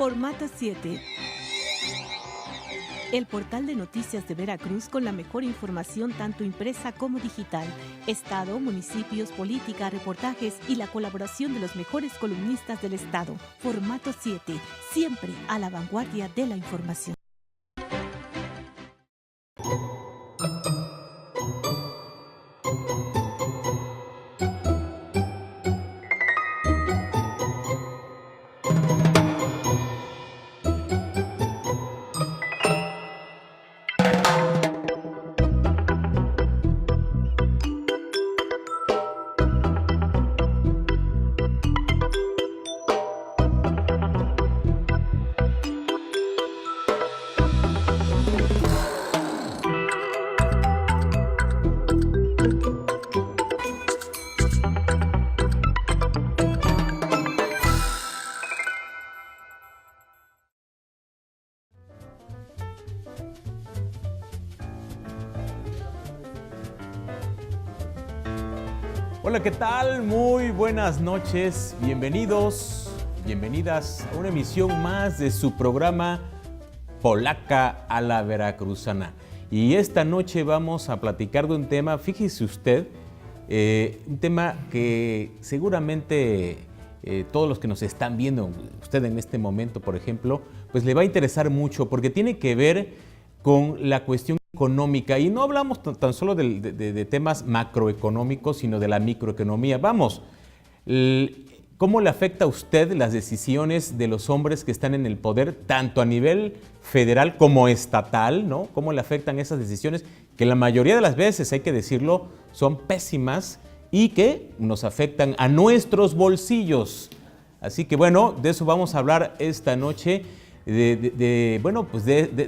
Formato 7. El portal de noticias de Veracruz con la mejor información tanto impresa como digital. Estado, municipios, política, reportajes y la colaboración de los mejores columnistas del estado. Formato 7, siempre a la vanguardia de la información. Hola, ¿qué tal? Muy buenas noches. Bienvenidos, bienvenidas a una emisión más de su programa Polaca a la Veracruzana. Y esta noche vamos a platicar de un tema, fíjese usted, un tema que seguramente todos los que nos están viendo, usted en este momento, por ejemplo, pues le va a interesar mucho porque tiene que ver con la cuestión económica. Y no hablamos tan solo de temas macroeconómicos, sino de la microeconomía. Vamos, ¿cómo le afecta a usted las decisiones de los hombres que están en el poder, tanto a nivel federal como estatal, ¿no? ¿Cómo le afectan esas decisiones que la mayoría de las veces, hay que decirlo, son pésimas y que nos afectan a nuestros bolsillos? Así que bueno, de eso vamos a hablar esta noche. De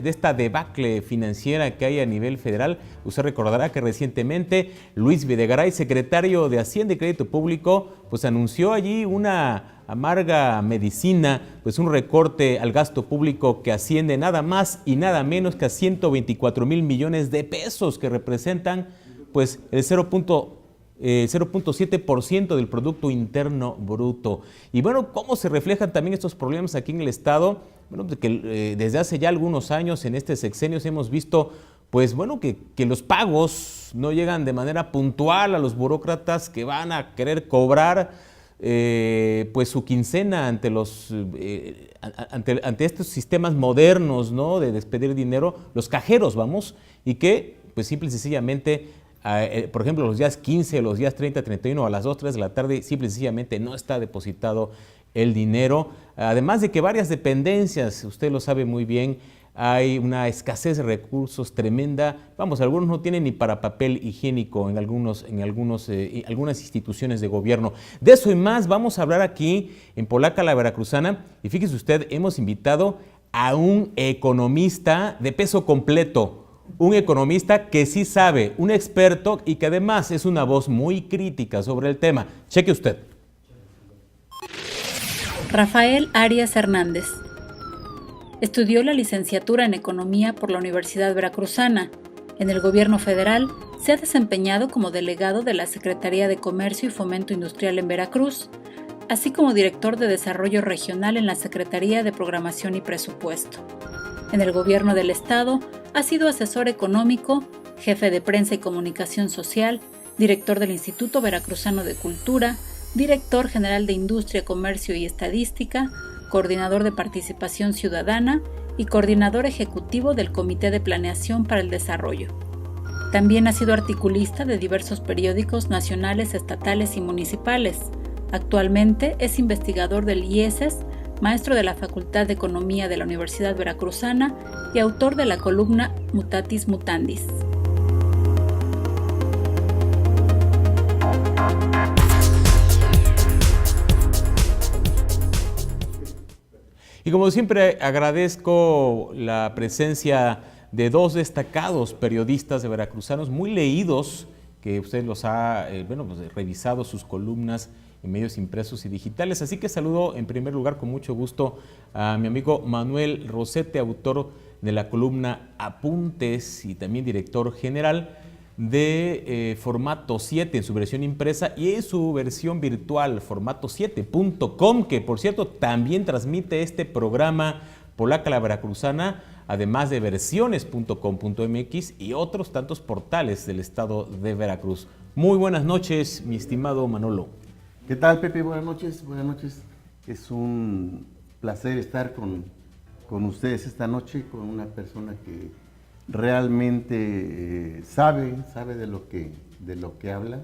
esta debacle financiera que hay a nivel federal. Usted recordará que recientemente Luis Videgaray, secretario de Hacienda y Crédito Público, pues anunció allí una amarga medicina, pues un recorte al gasto público que asciende nada más y nada menos que a 124,000 millones de pesos, que representan pues el 0.7% del Producto Interno Bruto. Y bueno, ¿cómo se reflejan también estos problemas aquí en el Estado? Bueno, que desde hace ya algunos años en este sexenio hemos visto pues bueno, que los pagos no llegan de manera puntual a los burócratas que van a querer cobrar pues su quincena ante estos sistemas modernos, ¿no?, de despedir dinero, los cajeros, vamos, y que pues simple y sencillamente por ejemplo, los días 15, los días 30, 31 a las 2, 3 de la tarde, simple y sencillamente no está depositado el dinero. Además de que varias dependencias, usted lo sabe muy bien, hay una escasez de recursos tremenda. Vamos, algunos no tienen ni para papel higiénico en algunas instituciones de gobierno. De eso y más vamos a hablar aquí en Polaca la Veracruzana. Y fíjese usted, hemos invitado a un economista de peso completo. Un economista que sí sabe, un experto y que además es una voz muy crítica sobre el tema. Cheque usted. Rafael Arias Hernández. Estudió la licenciatura en Economía por la Universidad Veracruzana. En el Gobierno Federal se ha desempeñado como delegado de la Secretaría de Comercio y Fomento Industrial en Veracruz, así como director de Desarrollo Regional en la Secretaría de Programación y Presupuesto. En el Gobierno del Estado ha sido asesor económico, jefe de prensa y comunicación social, director del Instituto Veracruzano de Cultura, director general de Industria, Comercio y Estadística, coordinador de Participación Ciudadana y coordinador ejecutivo del Comité de Planeación para el Desarrollo. También ha sido articulista de diversos periódicos nacionales, estatales y municipales. Actualmente es investigador del IESES, maestro de la Facultad de Economía de la Universidad Veracruzana y autor de la columna Mutatis Mutandis. Y como siempre agradezco la presencia de dos destacados periodistas de veracruzanos muy leídos, que usted los ha revisado sus columnas en medios impresos y digitales. Así que saludo en primer lugar con mucho gusto a mi amigo Manuel Rosete, autor de la columna Apuntes y también director general. de formato 7 en su versión impresa y en su versión virtual, formato7.com, que por cierto también transmite este programa Polaca la Veracruzana, además de versiones.com.mx y otros tantos portales del estado de Veracruz. Muy buenas noches, mi estimado Manolo. ¿Qué tal, Pepe? Buenas noches, buenas noches. Es un placer estar con ustedes esta noche, con una persona que realmente sabe de lo que habla,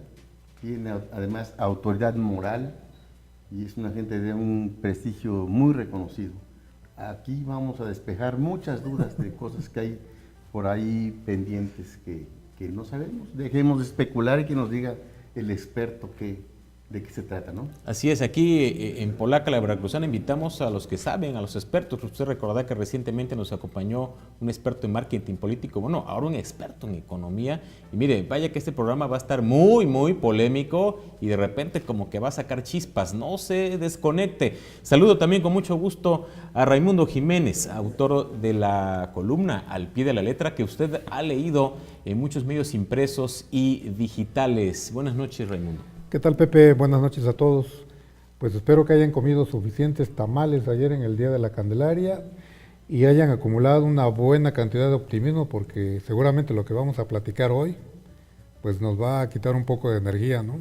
tiene además autoridad moral y es una gente de un prestigio muy reconocido. Aquí vamos a despejar muchas dudas de cosas que hay por ahí pendientes que no sabemos. Dejemos de especular y que nos diga el experto de qué se trata, ¿no? Así es, aquí en Polaca la Veracruzana invitamos a los que saben, a los expertos. Usted recordará que recientemente nos acompañó un experto en marketing político, bueno, ahora un experto en economía. Y mire, vaya que este programa va a estar muy, muy polémico y de repente como que va a sacar chispas, no se desconecte. Saludo también con mucho gusto a Raimundo Jiménez, autor de la columna Al Pie de la Letra, que usted ha leído en muchos medios impresos y digitales. Buenas noches, Raimundo. ¿Qué tal, Pepe? Buenas noches a todos. Pues espero que hayan comido suficientes tamales ayer en el Día de la Candelaria y hayan acumulado una buena cantidad de optimismo, porque seguramente lo que vamos a platicar hoy pues nos va a quitar un poco de energía, ¿no?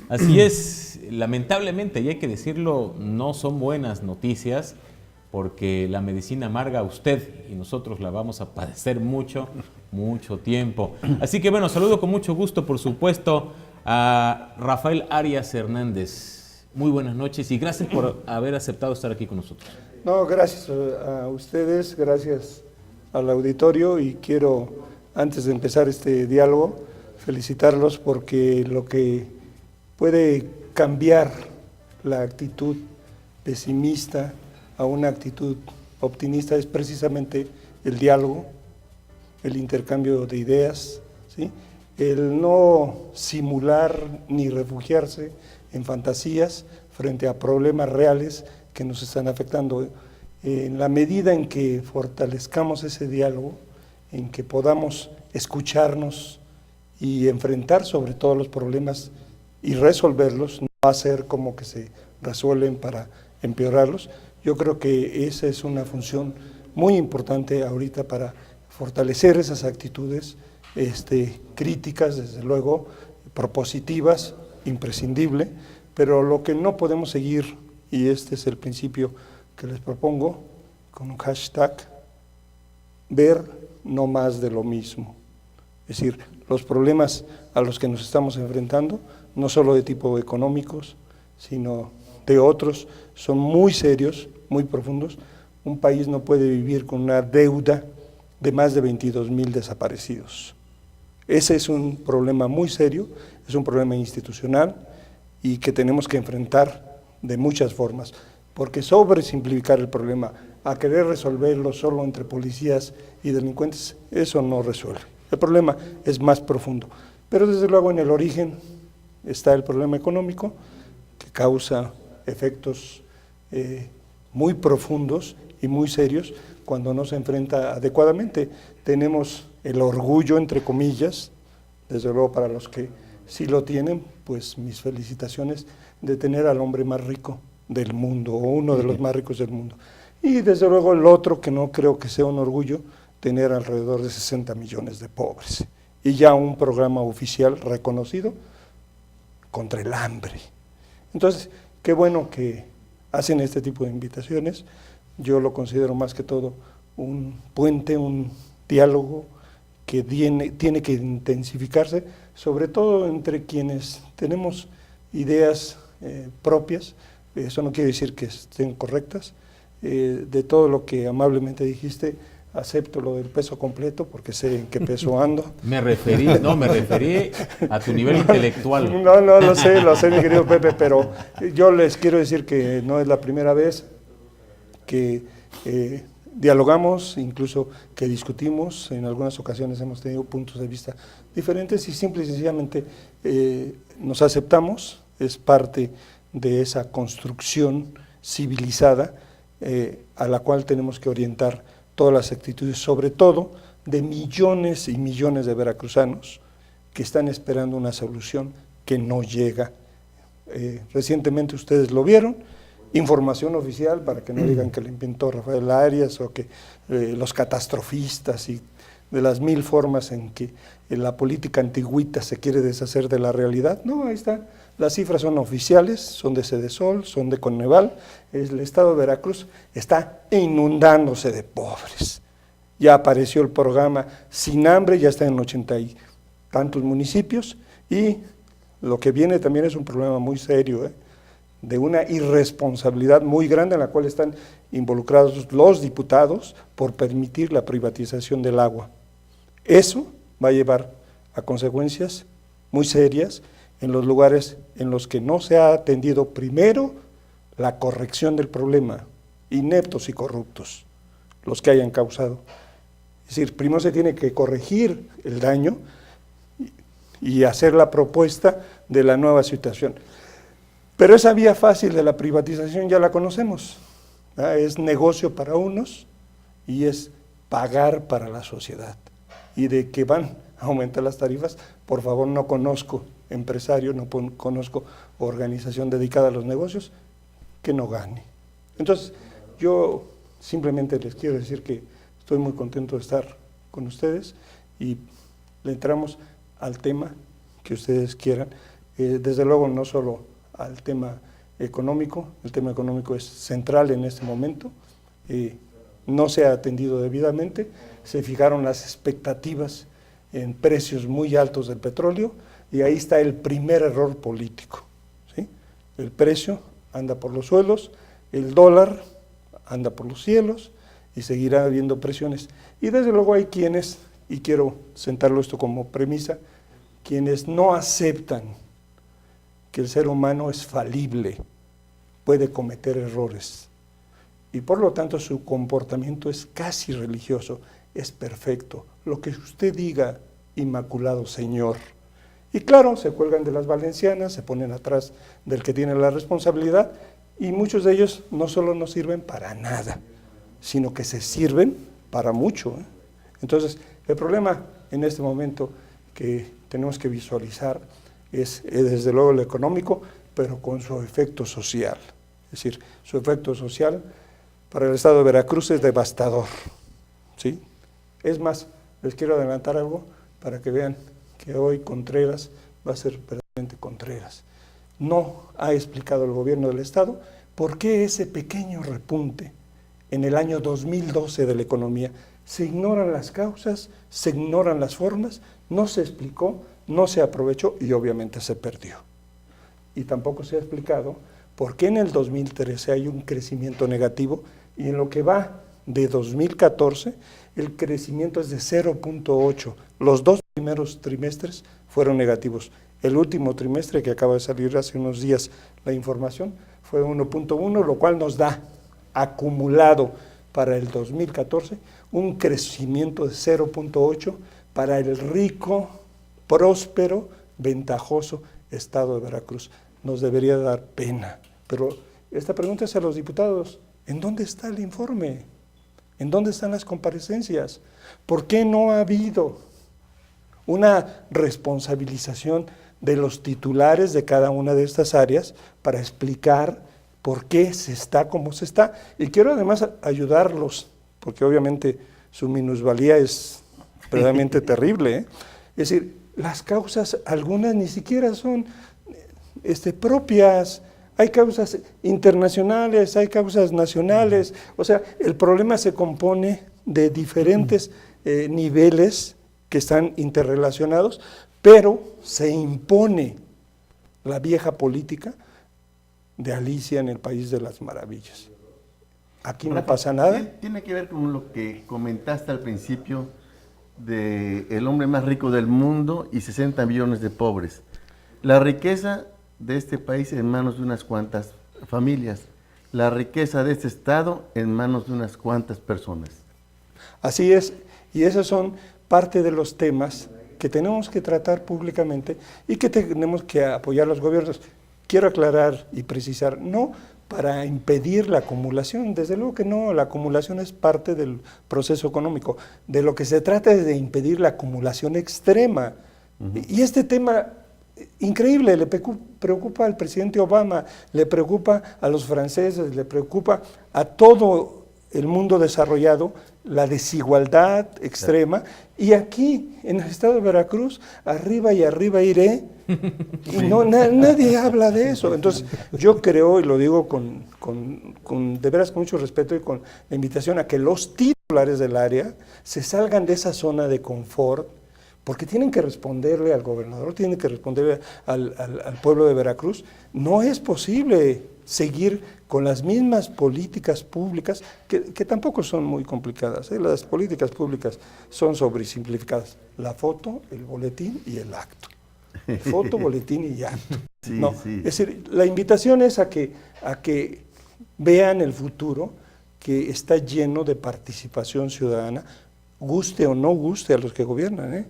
Así es, lamentablemente, y hay que decirlo, no son buenas noticias, porque la medicina amarga a usted y nosotros la vamos a padecer mucho tiempo. Así que bueno, saludo con mucho gusto, por supuesto, a Rafael Arias Hernández. Muy buenas noches y gracias por haber aceptado estar aquí con nosotros. No, gracias a ustedes, gracias al auditorio, y quiero, antes de empezar este diálogo, felicitarlos porque lo que puede cambiar la actitud pesimista a una actitud optimista es precisamente el diálogo, el intercambio de ideas, ¿sí? El no simular ni refugiarse en fantasías frente a problemas reales que nos están afectando. En la medida en que fortalezcamos ese diálogo, en que podamos escucharnos y enfrentar sobre todo los problemas y resolverlos, no hacer como que se resuelven para empeorarlos, yo creo que esa es una función muy importante ahorita para fortalecer esas actitudes críticas, desde luego, propositivas, imprescindible, pero lo que no podemos seguir, y este es el principio que les propongo, con un hashtag, ver no más de lo mismo. Es decir, los problemas a los que nos estamos enfrentando, no solo de tipo económicos, sino de otros, son muy serios, muy profundos. Un país no puede vivir con una deuda de más de 22,000 desaparecidos. Ese es un problema muy serio, es un problema institucional y que tenemos que enfrentar de muchas formas, porque sobresimplificar el problema a querer resolverlo solo entre policías y delincuentes, eso no resuelve. El problema es más profundo, pero desde luego en el origen está el problema económico, que causa efectos muy profundos y muy serios cuando no se enfrenta adecuadamente. Tenemos el orgullo, entre comillas, desde luego para los que sí lo tienen, pues mis felicitaciones de tener al hombre más rico del mundo, o uno de los más ricos del mundo. Y desde luego el otro, que no creo que sea un orgullo, tener alrededor de 60 millones de pobres. Y ya un programa oficial reconocido contra el hambre. Entonces, qué bueno que hacen este tipo de invitaciones. Yo lo considero más que todo un puente, un diálogo que tiene que intensificarse, sobre todo entre quienes tenemos ideas propias. Eso no quiere decir que estén correctas. De todo lo que amablemente dijiste, acepto lo del peso completo porque sé en qué peso ando. Me referí a tu nivel intelectual. No, lo sé, mi querido Pepe, pero yo les quiero decir que no es la primera vez que dialogamos, incluso que discutimos. En algunas ocasiones hemos tenido puntos de vista diferentes y simple y sencillamente nos aceptamos. Es parte de esa construcción civilizada a la cual tenemos que orientar todas las actitudes, sobre todo de millones y millones de veracruzanos, que están esperando una solución que no llega. Recientemente ustedes lo vieron, información oficial para que no digan que lo inventó Rafael Arias o que los catastrofistas y de las 1000 formas en que la política antigüita se quiere deshacer de la realidad. No, ahí está. Las cifras son oficiales, son de Sedesol, son de Conneval. El estado de Veracruz está inundándose de pobres. Ya apareció el programa Sin Hambre, ya está en 80 y tantos municipios, y lo que viene también es un problema muy serio, de una irresponsabilidad muy grande en la cual están involucrados los diputados por permitir la privatización del agua. Eso va a llevar a consecuencias muy serias en los lugares en los que no se ha atendido primero la corrección del problema, ineptos y corruptos, los que hayan causado. Es decir, primero se tiene que corregir el daño y hacer la propuesta de la nueva situación. Pero esa vía fácil de la privatización ya la conocemos, ¿verdad? Es negocio para unos y es pagar para la sociedad. Y de que van a aumentar las tarifas, por favor, no conozco empresario, no conozco organización dedicada a los negocios que no gane. Entonces, yo simplemente les quiero decir que estoy muy contento de estar con ustedes y le entramos al tema que ustedes quieran. Desde luego, no solo al tema económico, el tema económico es central en este momento, no se ha atendido debidamente, se fijaron las expectativas en precios muy altos del petróleo y ahí está el primer error político, ¿sí? El precio anda por los suelos, el dólar anda por los cielos y seguirá habiendo presiones. Y desde luego hay quienes, y quiero sentarlo esto como premisa, quienes no aceptan que el ser humano es falible, puede cometer errores y por lo tanto su comportamiento es casi religioso, es perfecto, lo que usted diga, inmaculado Señor. Y claro, se cuelgan de las valencianas, se ponen atrás del que tiene la responsabilidad y muchos de ellos no solo no sirven para nada, sino que se sirven para mucho. Entonces, el problema en este momento que tenemos que visualizar es desde luego lo económico, pero con su efecto social. Es decir, su efecto social para el estado de Veracruz es devastador, ¿sí? Es más, les quiero adelantar algo para que vean que hoy Contreras va a ser verdaderamente Contreras. No ha explicado el gobierno del estado por qué ese pequeño repunte en el año 2012 de la economía. Se ignoran las causas, se ignoran las formas, no se explicó, no se aprovechó y obviamente se perdió. Y tampoco se ha explicado por qué en el 2013 hay un crecimiento negativo y en lo que va de 2014 el crecimiento es de 0.8. Los 2 primeros trimestres fueron negativos. El último trimestre, que acaba de salir hace unos días la información, fue 1.1, lo cual nos da acumulado para el 2014 un crecimiento de 0.8 para el rico, próspero, ventajoso estado de Veracruz. Nos debería dar pena, pero esta pregunta es a los diputados: ¿en dónde está el informe? ¿En dónde están las comparecencias? ¿Por qué no ha habido una responsabilización de los titulares de cada una de estas áreas para explicar por qué se está como se está? Y quiero además ayudarlos, porque obviamente su minusvalía es verdaderamente terrible, ¿eh? Es decir, las causas, algunas ni siquiera son propias. Hay causas internacionales, hay causas nacionales, o sea, el problema se compone de diferentes niveles que están interrelacionados, pero se impone la vieja política de Alicia en el País de las Maravillas. Aquí no pasa nada. Tiene que ver con lo que comentaste al principio de el hombre más rico del mundo y 60 millones de pobres. La riqueza de este país en manos de unas cuantas familias, la riqueza de este estado en manos de unas cuantas personas. Así es, y esos son parte de los temas que tenemos que tratar públicamente y que tenemos que apoyar los gobiernos. Quiero aclarar y precisar, no para impedir la acumulación, desde luego que no, la acumulación es parte del proceso económico. De lo que se trata es de impedir la acumulación extrema, Y este tema increíble le preocupa al presidente Obama, le preocupa a los franceses, le preocupa a todo el mundo desarrollado, la desigualdad extrema, y aquí en el estado de Veracruz, arriba y arriba iré, y nadie habla de eso. Entonces yo creo, y lo digo de veras con mucho respeto y con la invitación a que los titulares del área se salgan de esa zona de confort, porque tienen que responderle al gobernador, tienen que responderle al pueblo de Veracruz. No es posible seguir con las mismas políticas públicas, que tampoco son muy complicadas, ¿eh? Las políticas públicas son sobresimplificadas. La foto, el boletín y el acto. Foto, boletín y acto. Sí, no, sí. es decir, la invitación es a que vean el futuro, que está lleno de participación ciudadana, guste o no guste a los que gobiernan, ¿eh?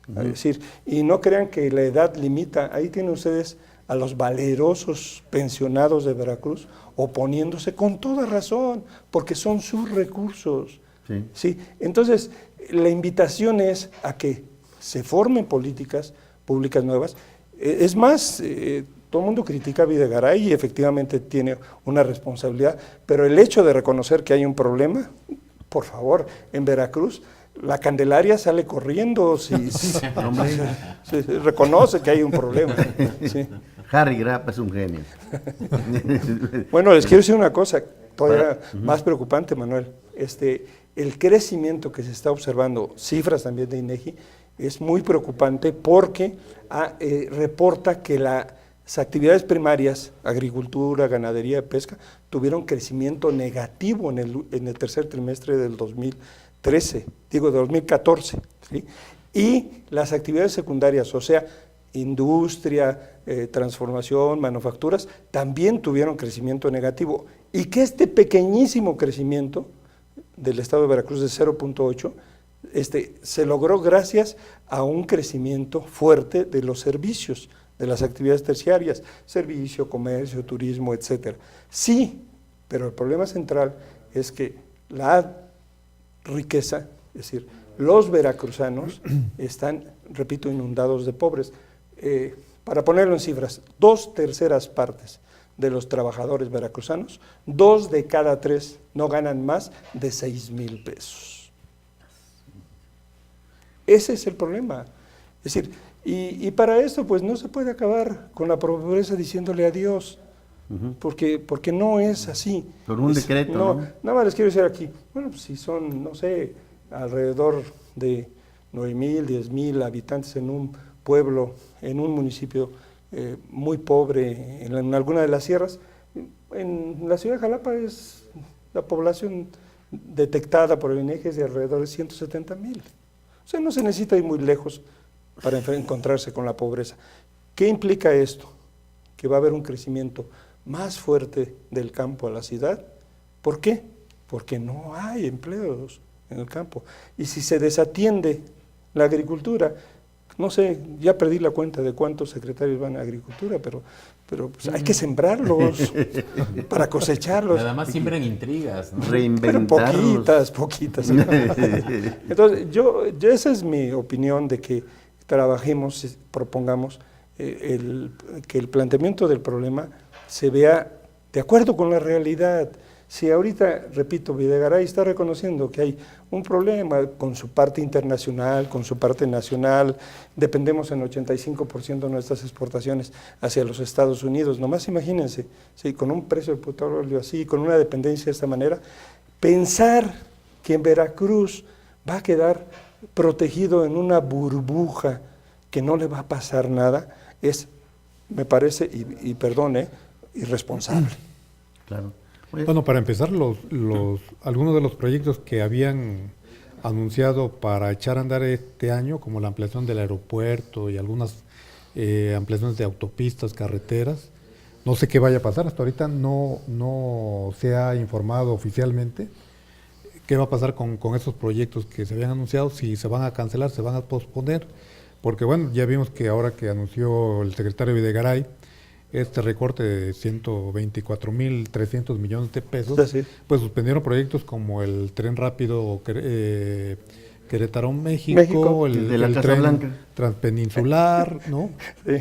Es decir, y no crean que la edad limita. Ahí tienen ustedes a los valerosos pensionados de Veracruz oponiéndose con toda razón, porque son sus recursos. Sí. ¿Sí? Entonces, la invitación es a que se formen políticas públicas nuevas. Es más, todo el mundo critica a Videgaray y efectivamente tiene una responsabilidad, pero el hecho de reconocer que hay un problema, por favor, en Veracruz, la Candelaria sale corriendo si reconoce que hay un problema. Sí. Harry Grapp es un genio. Bueno, les quiero decir una cosa todavía más preocupante, Manuel. El crecimiento que se está observando, cifras también de INEGI, es muy preocupante porque reporta que las actividades primarias, agricultura, ganadería, pesca, tuvieron crecimiento negativo en el tercer trimestre del 2014, ¿sí? Y las actividades secundarias, o sea, industria, transformación, manufacturas, también tuvieron crecimiento negativo. Y que este pequeñísimo crecimiento del estado de Veracruz de 0.8, se logró gracias a un crecimiento fuerte de los servicios, de las actividades terciarias, servicio, comercio, turismo, etcétera. Sí, pero el problema central es que la riqueza, es decir, los veracruzanos están, repito, inundados de pobres. Para ponerlo en cifras, 2/3 partes de los trabajadores veracruzanos, 2 de cada 3 no ganan más de 6,000 pesos. Ese es el problema. Es decir, y para esto pues no se puede acabar con la pobreza diciéndole adiós, porque no es así. Por un decreto, ¿no? Nada más les quiero decir aquí, bueno, pues si son, no sé, alrededor de 9,000, 10,000 habitantes en un pueblo, en un municipio muy pobre, en alguna de las sierras, en la ciudad de Jalapa es la población detectada por el INEGI es de alrededor de 170,000. O sea, no se necesita ir muy lejos para encontrarse con la pobreza. ¿Qué implica esto? Que va a haber un crecimiento más fuerte del campo a la ciudad. ¿Por qué? Porque no hay empleos en el campo. Y si se desatiende la agricultura, no sé, ya perdí la cuenta de cuántos secretarios van a agricultura, pero pues hay que sembrarlos para cosecharlos. Nada más siembran intrigas, ¿no? Reinventarlos. Pero poquitas. Entonces, esa es mi opinión de que trabajemos, propongamos que el planteamiento del problema se vea de acuerdo con la realidad. Si ahorita, repito, Videgaray está reconociendo que hay un problema con su parte internacional, con su parte nacional, dependemos en 85% de nuestras exportaciones hacia los Estados Unidos, nomás imagínense, ¿sí? Con un precio del petróleo así, con una dependencia de esta manera, pensar que en Veracruz va a quedar protegido en una burbuja que no le va a pasar nada, me parece, y perdone, irresponsable. Claro. Bueno, para empezar, algunos de los proyectos que habían anunciado para echar a andar este año, como la ampliación del aeropuerto y algunas ampliaciones de autopistas, carreteras, no sé qué vaya a pasar, hasta ahorita no se ha informado oficialmente qué va a pasar con esos proyectos que se habían anunciado, si se van a cancelar, se van a posponer, porque bueno, ya vimos que ahora que anunció el secretario Videgaray, este recorte de 124,300 millones de pesos, sí. Pues suspendieron proyectos como el tren rápido que Querétaro, México, el de la Casa tren Blanca transpeninsular, ¿no? Sí.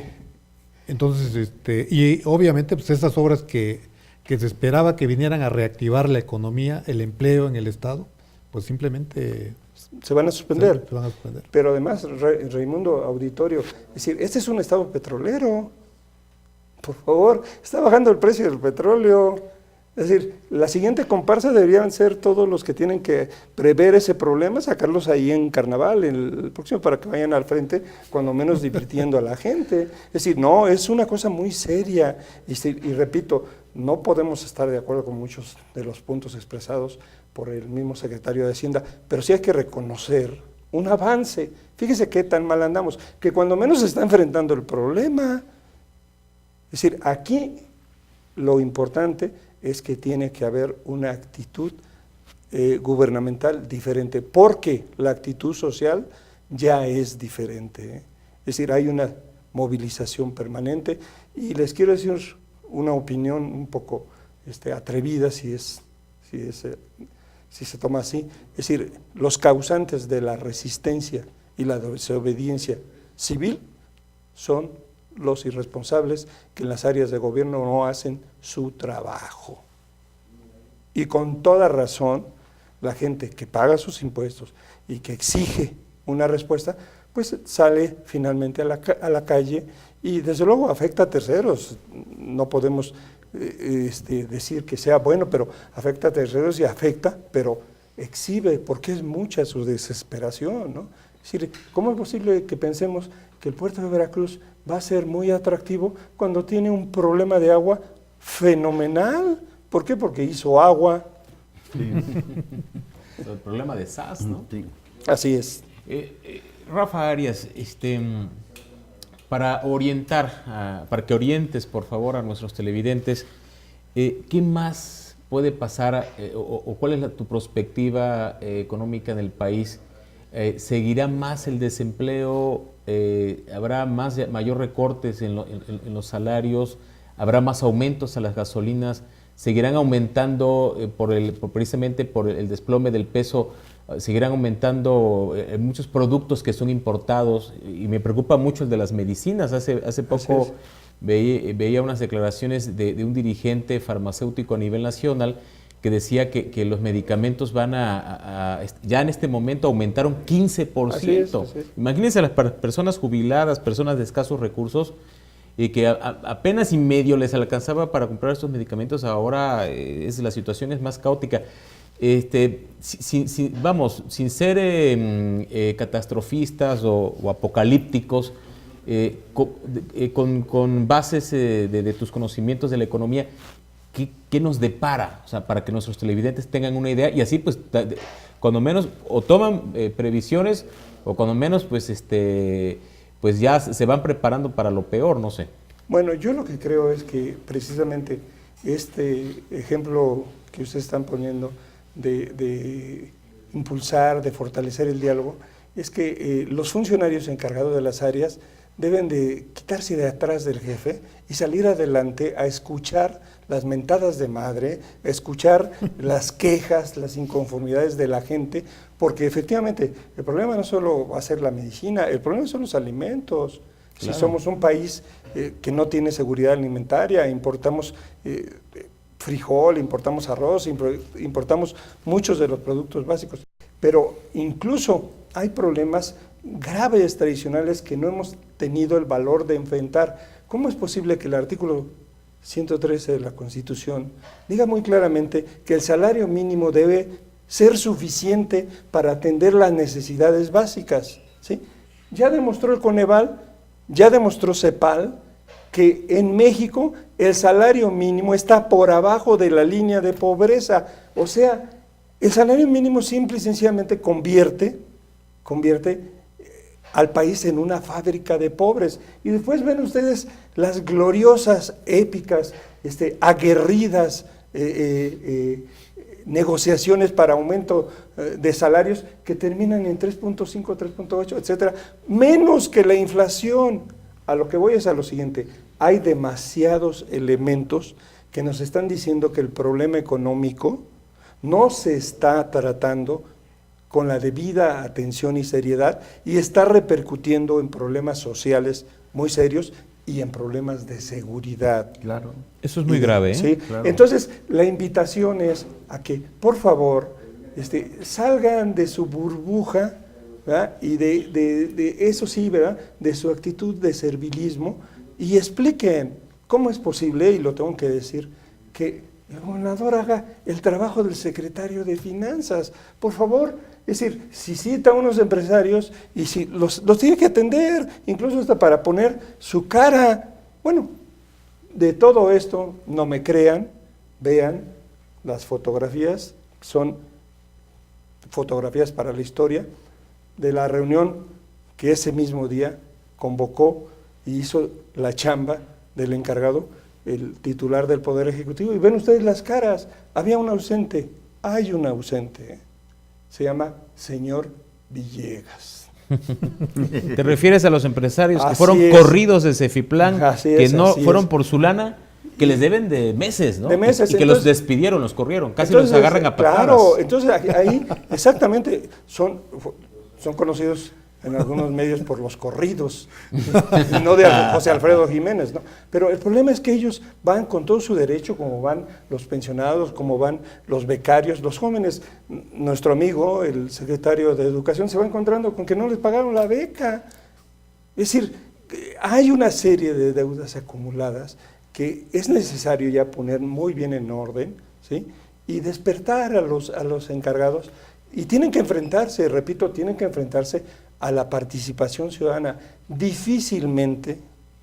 Entonces, y obviamente pues estas obras que se esperaba que vinieran a reactivar la economía, el empleo en el Estado, pues simplemente Se van a suspender. se van a suspender. Pero además, Raimundo, auditorio, es decir, este es un estado petrolero. Por favor, está bajando el precio del petróleo. Es decir, la siguiente comparsa deberían ser todos los que tienen que prever ese problema, sacarlos ahí en carnaval, el próximo, para que vayan al frente, cuando menos divirtiendo a la gente. Es decir, no, es una cosa muy seria. Y repito, no podemos estar de acuerdo con muchos de los puntos expresados por el mismo secretario de Hacienda, pero sí hay que reconocer un avance. Fíjese qué tan mal andamos, que cuando menos se está enfrentando el problema. Es decir, aquí lo importante es que tiene que haber una actitud gubernamental diferente, porque la actitud social ya es diferente. Es decir, hay una movilización permanente, y les quiero decir una opinión un poco atrevida, si se toma así. Es decir, los causantes de la resistencia y la desobediencia civil son los irresponsables que en las áreas de gobierno no hacen su trabajo. Y con toda razón, la gente que paga sus impuestos y que exige una respuesta, pues sale finalmente a la calle, y desde luego afecta a terceros. No podemos decir que sea bueno, pero afecta a terceros y afecta, pero exhibe, porque es mucha su desesperación, ¿no? Es decir, ¿cómo es posible que pensemos que el puerto de Veracruz va a ser muy atractivo cuando tiene un problema de agua fenomenal? ¿Por qué? Porque hizo agua. Sí. El problema de SAS, ¿no? Sí. Así es. Rafa Arias, para orientar, para que orientes por favor a nuestros televidentes, ¿qué más puede pasar o cuál es tu perspectiva económica en el país? ¿Seguirá más el desempleo? ¿Habrá mayor recortes en los salarios? ¿Habrá más aumentos a las gasolinas? ¿Seguirán aumentando precisamente por el desplome del peso? ¿Seguirán aumentando muchos productos que son importados? Y me preocupa mucho el de las medicinas. Hace poco veía unas declaraciones de un dirigente farmacéutico a nivel nacional que decía que los medicamentos van ya en este momento aumentaron 15%. Así es. Imagínense a las personas jubiladas, personas de escasos recursos, y que apenas y medio les alcanzaba para comprar estos medicamentos. Ahora la situación es más caótica. Sin ser catastrofistas o apocalípticos, con bases de tus conocimientos de la economía, ¿qué nos depara? O sea, para que nuestros televidentes tengan una idea, y así pues cuando menos o toman previsiones, o cuando menos pues ya se van preparando para lo peor, no sé. Bueno, yo lo que creo es que precisamente este ejemplo que ustedes están poniendo de impulsar, de fortalecer el diálogo, es que los funcionarios encargados de las áreas deben de quitarse de atrás del jefe y salir adelante a escuchar las mentadas de madre, a escuchar las quejas, las inconformidades de la gente, porque efectivamente el problema no solo va a ser la medicina, el problema son los alimentos. Claro. Si somos un país que no tiene seguridad alimentaria, importamos frijol, importamos arroz, importamos muchos de los productos básicos, pero incluso hay problemas graves tradicionales que no hemos tenido el valor de enfrentar. ¿Cómo es posible que el artículo 113 de la Constitución diga muy claramente que el salario mínimo debe ser suficiente para atender las necesidades básicas? ¿Sí? Ya demostró el Coneval, ya demostró CEPAL, que en México el salario mínimo está por abajo de la línea de pobreza. O sea, el salario mínimo simple y sencillamente convierte al país en una fábrica de pobres. Y después ven ustedes las gloriosas, épicas, aguerridas negociaciones para aumento de salarios que terminan en 3.5, 3.8, etcétera, menos que la inflación. A lo que voy es a lo siguiente: hay demasiados elementos que nos están diciendo que el problema económico no se está tratando con la debida atención y seriedad y está repercutiendo en problemas sociales muy serios y en problemas de seguridad. Claro. Eso es muy grave, ¿eh? Sí. Claro. Entonces, la invitación es a que, por favor, salgan de su burbuja, ¿verdad? Y de eso sí, ¿verdad? De su actitud de servilismo y expliquen cómo es posible, y lo tengo que decir, que el gobernador haga el trabajo del secretario de Finanzas. Por favor, es decir, si cita a unos empresarios y si los tiene que atender, incluso hasta para poner su cara. Bueno, de todo esto, no me crean, vean las fotografías, son fotografías para la historia, de la reunión que ese mismo día convocó y hizo la chamba del encargado, el titular del Poder Ejecutivo, y ven ustedes las caras, había un ausente, hay un ausente, se llama señor Villegas. ¿Te refieres a los empresarios que Así fueron es. corridos de Cefiplán, Así que es, no así fueron es. por su lana, que les deben de meses, ¿no? De meses, y que los entonces- despidieron, los corrieron, casi Entonces, los agarran a patadas. Claro, entonces ahí exactamente son conocidos en algunos medios por los corridos, y no de José Alfredo Jiménez, ¿no? Pero el problema es que ellos van con todo su derecho, como van los pensionados, como van los becarios, los jóvenes. Nuestro amigo, el secretario de Educación, se va encontrando con que no les pagaron la beca. Es decir, hay una serie de deudas acumuladas que es necesario ya poner muy bien en orden, ¿sí? Y despertar a los encargados, y tienen que enfrentarse, repito, tienen que enfrentarse a la participación ciudadana. Difícilmente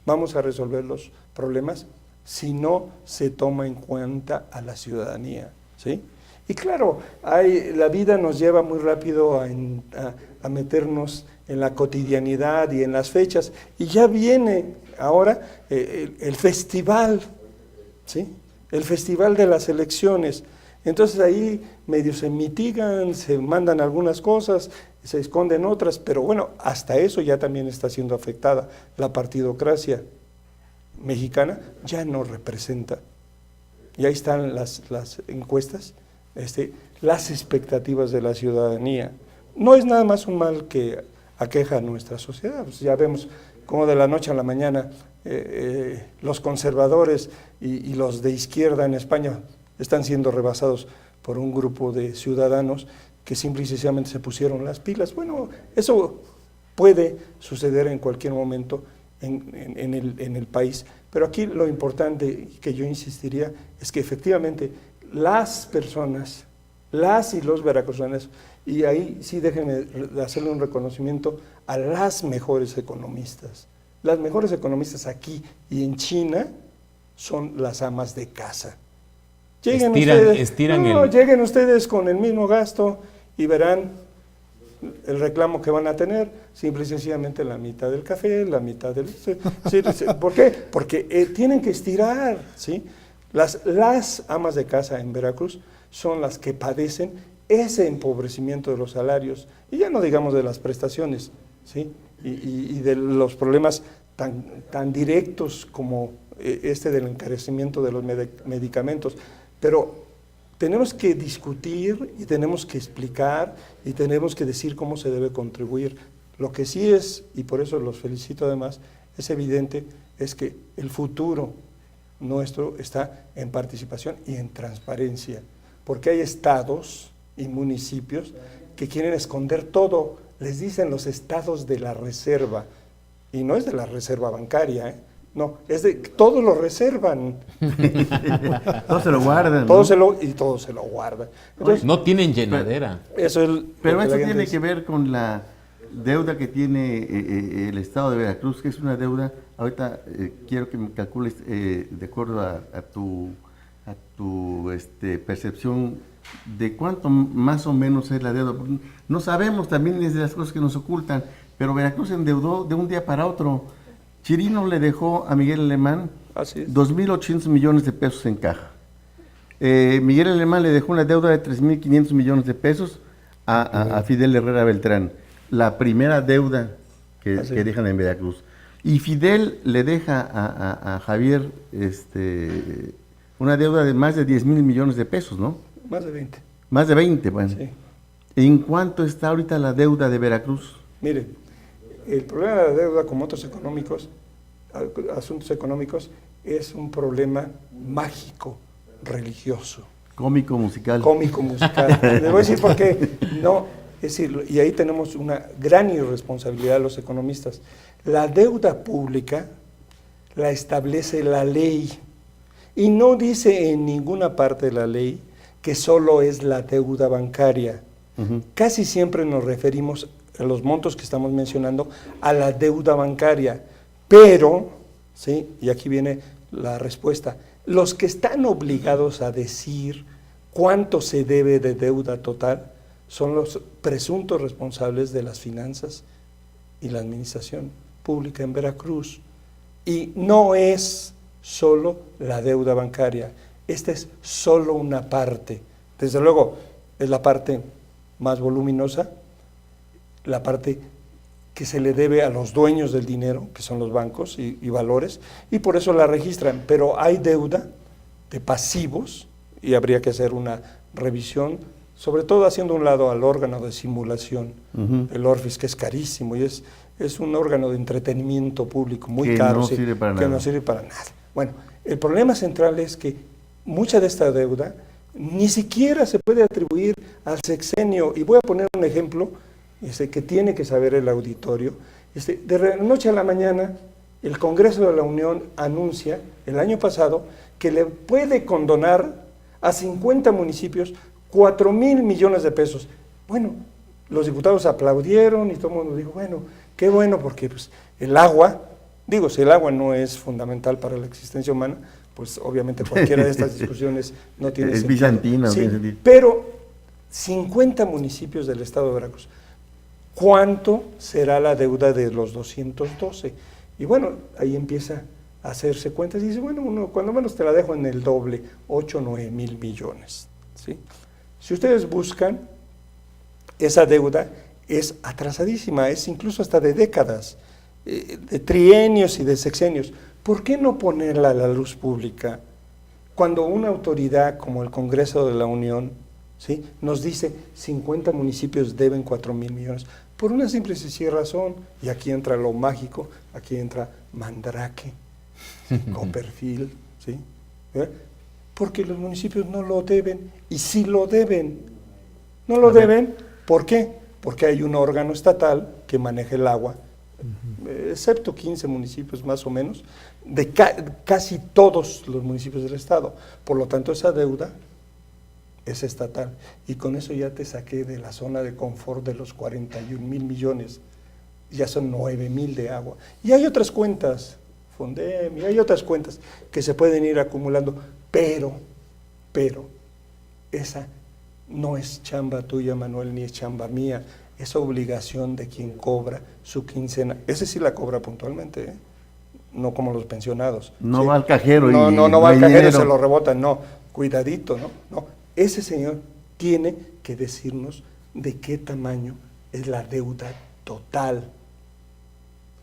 vamos a resolver los problemas si no se toma en cuenta a la ciudadanía, ¿sí? Y claro, la vida nos lleva muy rápido a meternos en la cotidianidad y en las fechas, y ya viene ahora el festival, ¿sí? El festival de las elecciones. Entonces ahí medio se mitigan, se mandan algunas cosas, se esconden otras, pero bueno, hasta eso ya también está siendo afectada. La partidocracia mexicana ya no representa. Y ahí están las encuestas, las expectativas de la ciudadanía. No es nada más un mal que aqueja a nuestra sociedad. Pues ya vemos cómo de la noche a la mañana los conservadores y los de izquierda en España están siendo rebasados por un grupo de ciudadanos que simple y sencillamente se pusieron las pilas. Bueno, eso puede suceder en cualquier momento en el país, pero aquí lo importante que yo insistiría es que efectivamente las personas, las y los veracruzanos, y ahí sí déjenme hacerle un reconocimiento a las mejores economistas. Las mejores economistas aquí y en China son las amas de casa. Lleguen lleguen ustedes con el mismo gasto y verán el reclamo que van a tener, simple y sencillamente la mitad del café, la mitad del... ¿Por qué? Porque tienen que estirar, ¿sí? Las amas de casa en Veracruz son las que padecen ese empobrecimiento de los salarios, y ya no digamos de las prestaciones, ¿sí? Y de los problemas tan directos como del encarecimiento de los medicamentos. Pero tenemos que discutir y tenemos que explicar y tenemos que decir cómo se debe contribuir. Lo que sí es, y por eso los felicito además, es evidente, es que el futuro nuestro está en participación y en transparencia, porque hay estados y municipios que quieren esconder todo, les dicen los estados de la reserva, y no es de la reserva bancaria, no, es de todos lo reservan. Todos se lo guardan, ¿no? Todos se lo guardan. Entonces, No tienen llenadera. eso es Pero lo eso la gente tiene dice. que ver con la deuda que tiene el Estado de Veracruz, que es una deuda, ahorita quiero que me calcules de acuerdo a tu percepción de cuánto más o menos es la deuda. No sabemos, también es de las cosas que nos ocultan, pero Veracruz se endeudó de un día para otro. Chirino le dejó a Miguel Alemán Así es. 2.800 millones de pesos en caja. Miguel Alemán le dejó una deuda de 3.500 millones de pesos a Fidel Herrera Beltrán, la primera deuda que dejan en Veracruz. Y Fidel le deja a Javier una deuda de más de 10.000 millones de pesos, ¿no? Más de 20. Más de 20, bueno. Sí. ¿En cuánto está ahorita la deuda de Veracruz? Mire, el problema de la deuda, como otros asuntos económicos, es un problema mágico, religioso. Cómico musical. Cómico musical. Les voy a decir por qué. No, es decir, y ahí tenemos una gran irresponsabilidad los economistas. La deuda pública la establece la ley y no dice en ninguna parte de la ley que solo es la deuda bancaria. Casi siempre nos referimos a los montos que estamos mencionando a la deuda bancaria, pero, ¿sí? Y aquí viene la respuesta, los que están obligados a decir cuánto se debe de deuda total son los presuntos responsables de las finanzas y la administración pública en Veracruz. Y no es solo la deuda bancaria, esta es solo una parte. Desde luego, es la parte más voluminosa, la parte que se le debe a los dueños del dinero, que son los bancos y valores, y por eso la registran. Pero hay deuda de pasivos, y habría que hacer una revisión, sobre todo haciendo un lado al órgano de simulación, el ORFIS, que es carísimo, y es un órgano de entretenimiento público muy caro, no sirve para nada. No sirve para nada. Bueno, el problema central es que mucha de esta deuda ni siquiera se puede atribuir al sexenio, y voy a poner un ejemplo que tiene que saber el auditorio. De la noche a la mañana, el Congreso de la Unión anuncia, el año pasado, que le puede condonar a 50 municipios 4,000 millones de pesos. Bueno, los diputados aplaudieron y todo el mundo dijo, bueno, qué bueno, porque pues, el agua, si el agua no es fundamental para la existencia humana, pues obviamente cualquiera de estas discusiones no tiene sentido. Es bizantina. Sí, pero 50 municipios del estado de Veracruz, ¿cuánto será la deuda de los 212? Y bueno, ahí empieza a hacerse cuentas y dice, bueno, cuando menos te la dejo en el doble, 8 o 9 mil millones. ¿Sí? Si ustedes buscan, esa deuda es atrasadísima, es incluso hasta de décadas, de trienios y de sexenios. ¿Por qué no ponerla a la luz pública? Cuando una autoridad como el Congreso de la Unión, ¿sí?, nos dice 50 municipios deben 4,000 millones, por una simple y sencilla razón, y aquí entra lo mágico, aquí entra Mandrake, Copperfield, ¿sí? Porque los municipios no lo deben, y sí lo deben. No lo deben, ¿por qué? Porque hay un órgano estatal que maneja el agua, excepto 15 municipios más o menos, de casi todos los municipios del estado. Por lo tanto, esa deuda es estatal. Y con eso ya te saqué de la zona de confort de los 41,000 millones. Ya son 9,000 de agua. Y hay otras cuentas, Fondem, y hay otras cuentas que se pueden ir acumulando, pero, esa no es chamba tuya, Manuel, ni es chamba mía, es obligación de quien cobra su quincena. Ese sí la cobra puntualmente, no como los pensionados. No ¿sí? va al cajero. No va al cajero y se lo rebotan, no, cuidadito, no. Ese señor tiene que decirnos de qué tamaño es la deuda total.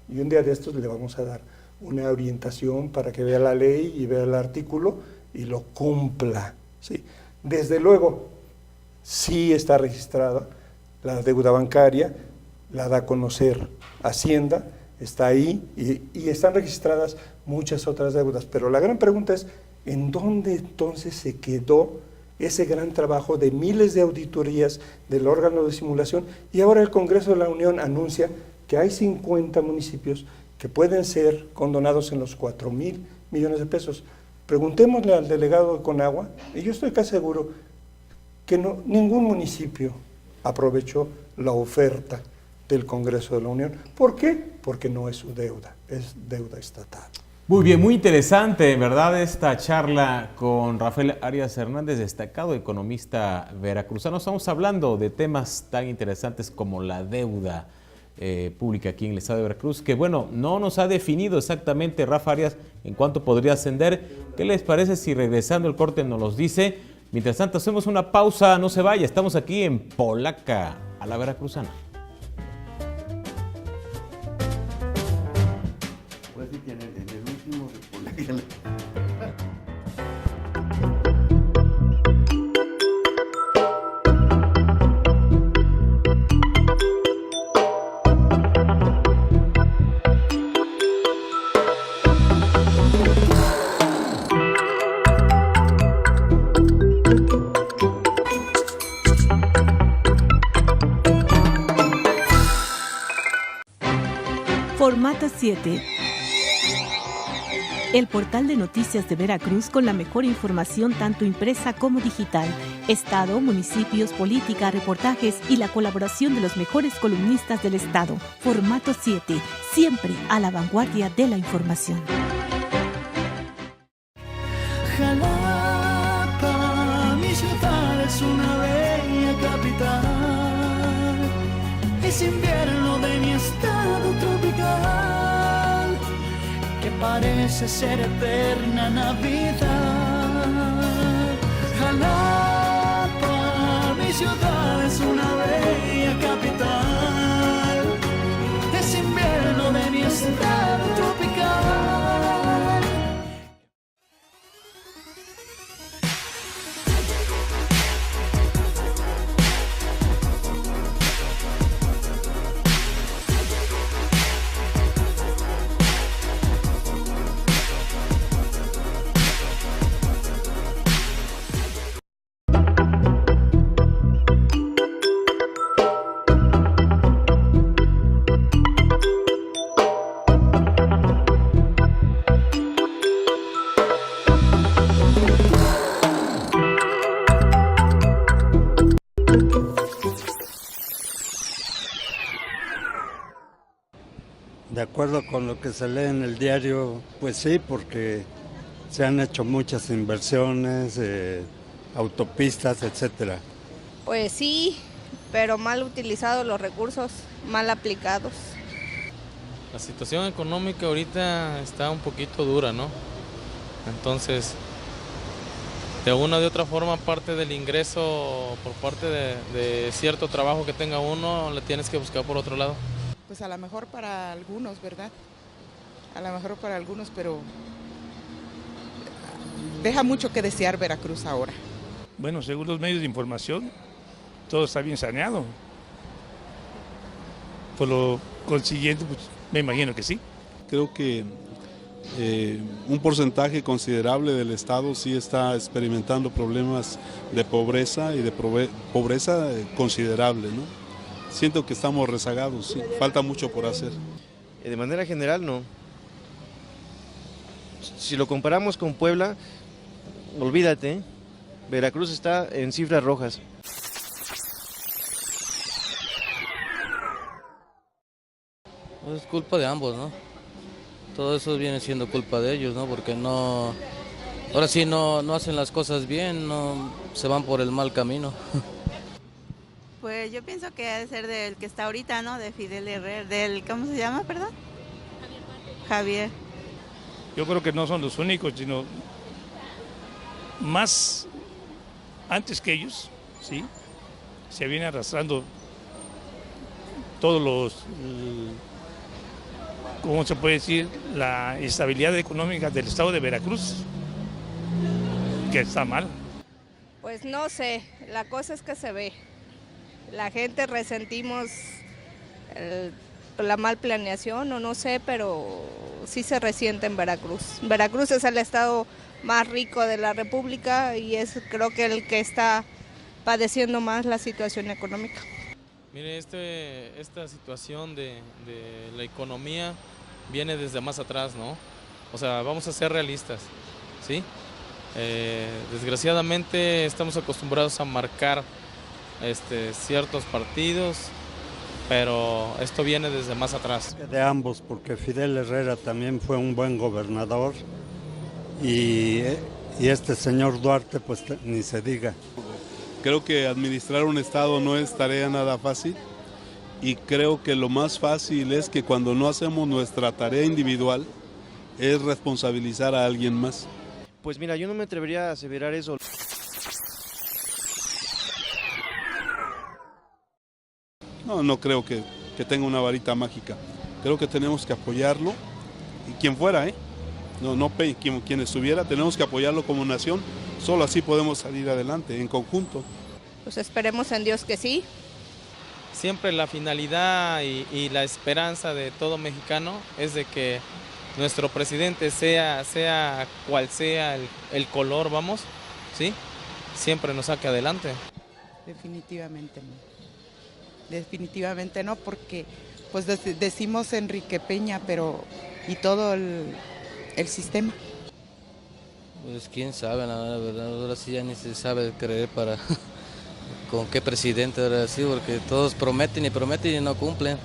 Y un día de estos le vamos a dar una orientación para que vea la ley y vea el artículo y lo cumpla, ¿sí? Desde luego, sí está registrada la deuda bancaria, la da a conocer Hacienda, está ahí y están registradas muchas otras deudas, pero la gran pregunta es, ¿en dónde entonces se quedó ese gran trabajo de miles de auditorías del órgano de simulación? Y ahora el Congreso de la Unión anuncia que hay 50 municipios que pueden ser condonados en los 4,000 millones de pesos. Preguntémosle al delegado de Conagua, y yo estoy casi seguro que ningún municipio aprovechó la oferta del Congreso de la Unión. ¿Por qué? Porque no es su deuda, es deuda estatal. Muy bien, muy interesante, ¿verdad? Esta charla con Rafael Arias Hernández, destacado economista veracruzano. Estamos hablando de temas tan interesantes como la deuda pública aquí en el estado de Veracruz, que bueno, no nos ha definido exactamente Rafa Arias en cuánto podría ascender. ¿Qué les parece si regresando el corte nos los dice? Mientras tanto hacemos una pausa, no se vaya, estamos aquí en Polaca a la Veracruzana. Puede decir que en el último de Polaca. Formato 7. El portal de noticias de Veracruz con la mejor información tanto impresa como digital. Estado, municipios, política, reportajes y la colaboración de los mejores columnistas del Estado. Formato 7. Siempre a la vanguardia de la información. Jalapa, mi ciudad es una bella capital. Es invierno de mi estado tropical, que parece ser eterna Navidad. Jalapa, mi ciudad es una bella capital. Es invierno de mi estado tropical. De acuerdo con lo que se lee en el diario, pues sí, porque se han hecho muchas inversiones, autopistas, etcétera. Pues sí, pero mal utilizados los recursos, mal aplicados. La situación económica ahorita está un poquito dura, ¿no? Entonces, de una u otra forma, parte del ingreso por parte de cierto trabajo que tenga uno, le tienes que buscar por otro lado. Pues a lo mejor para algunos, ¿verdad? A lo mejor para algunos, pero deja mucho que desear Veracruz ahora. Bueno, según los medios de información, todo está bien saneado. Por lo consiguiente, pues, me imagino que sí. Creo que un porcentaje considerable del Estado sí está experimentando problemas de pobreza y de pobreza considerable, ¿no? Siento que estamos rezagados, sí, falta mucho por hacer. De manera general, no. Si lo comparamos con Puebla, olvídate, Veracruz está en cifras rojas. Es culpa de ambos, ¿no? Todo eso viene siendo culpa de ellos, ¿no? Porque no, ahora sí no hacen las cosas bien, no se van por el mal camino. Pues yo pienso que ha de ser del que está ahorita, ¿no? De Fidel Herrera, ¿cómo se llama, perdón? Javier. Yo creo que no son los únicos, sino más antes que ellos, ¿sí? Se viene arrastrando todos los, ¿cómo se puede decir? La estabilidad económica del estado de Veracruz, que está mal. Pues no sé, la cosa es que se ve. La gente resentimos la mal planeación o no sé, pero sí se resiente en Veracruz. Veracruz es el estado más rico de la República y es creo que el que está padeciendo más la situación económica. Mire, esta situación de la economía viene desde más atrás, ¿no? O sea, vamos a ser realistas, ¿sí? Desgraciadamente estamos acostumbrados a marcar ciertos partidos, pero esto viene desde más atrás. De ambos, porque Fidel Herrera también fue un buen gobernador y este señor Duarte, pues ni se diga. Creo que administrar un estado no es tarea nada fácil y creo que lo más fácil es que cuando no hacemos nuestra tarea individual es responsabilizar a alguien más. Pues mira, yo no me atrevería a aseverar eso. No creo que tenga una varita mágica. Creo que tenemos que apoyarlo, y quien fuera, quien estuviera, tenemos que apoyarlo como nación. Solo así podemos salir adelante, en conjunto. Pues esperemos en Dios que sí. Siempre la finalidad y la esperanza de todo mexicano es de que nuestro presidente, sea cual sea el color, vamos, ¿sí? Siempre nos saque adelante. Definitivamente no. Definitivamente no, porque pues decimos Enrique Peña, pero y todo el sistema. Pues quién sabe, la verdad, ahora sí ya ni se sabe creer para con qué presidente ahora sí, porque todos prometen y no cumplen.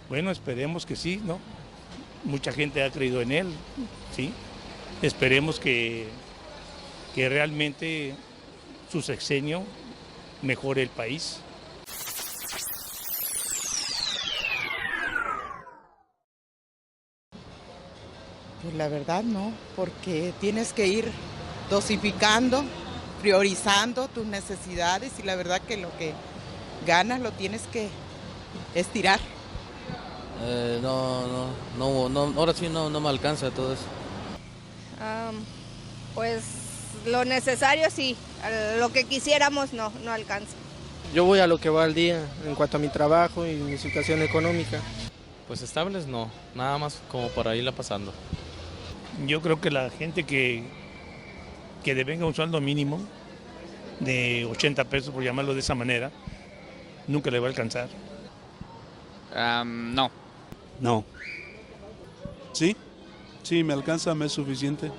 Bueno, esperemos que sí, ¿no? Mucha gente ha creído en él, ¿sí? Esperemos que realmente su sexenio mejore el país. Pues la verdad no, porque tienes que ir dosificando, priorizando tus necesidades y la verdad que lo que ganas lo tienes que estirar. Ahora sí no me alcanza todo eso. Pues lo necesario sí, lo que quisiéramos no alcanza. Yo voy a lo que va al día en cuanto a mi trabajo y mi situación económica. Pues estables no, nada más como para irla pasando. Yo creo que la gente que devenga un sueldo mínimo de 80 pesos, por llamarlo de esa manera, nunca le va a alcanzar. No. No. Sí, me alcanza, me es suficiente.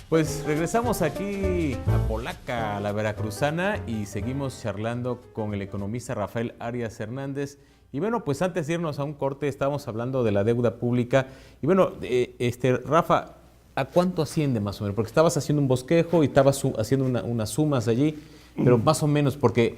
Pues regresamos aquí a Polaca, a la veracruzana, y seguimos charlando con el economista Rafael Arias Hernández. Y bueno, pues antes de irnos a un corte, estábamos hablando de la deuda pública. Y bueno, Rafa, ¿a cuánto asciende más o menos? Porque estabas haciendo un bosquejo y estabas haciendo unas sumas allí, pero más o menos, porque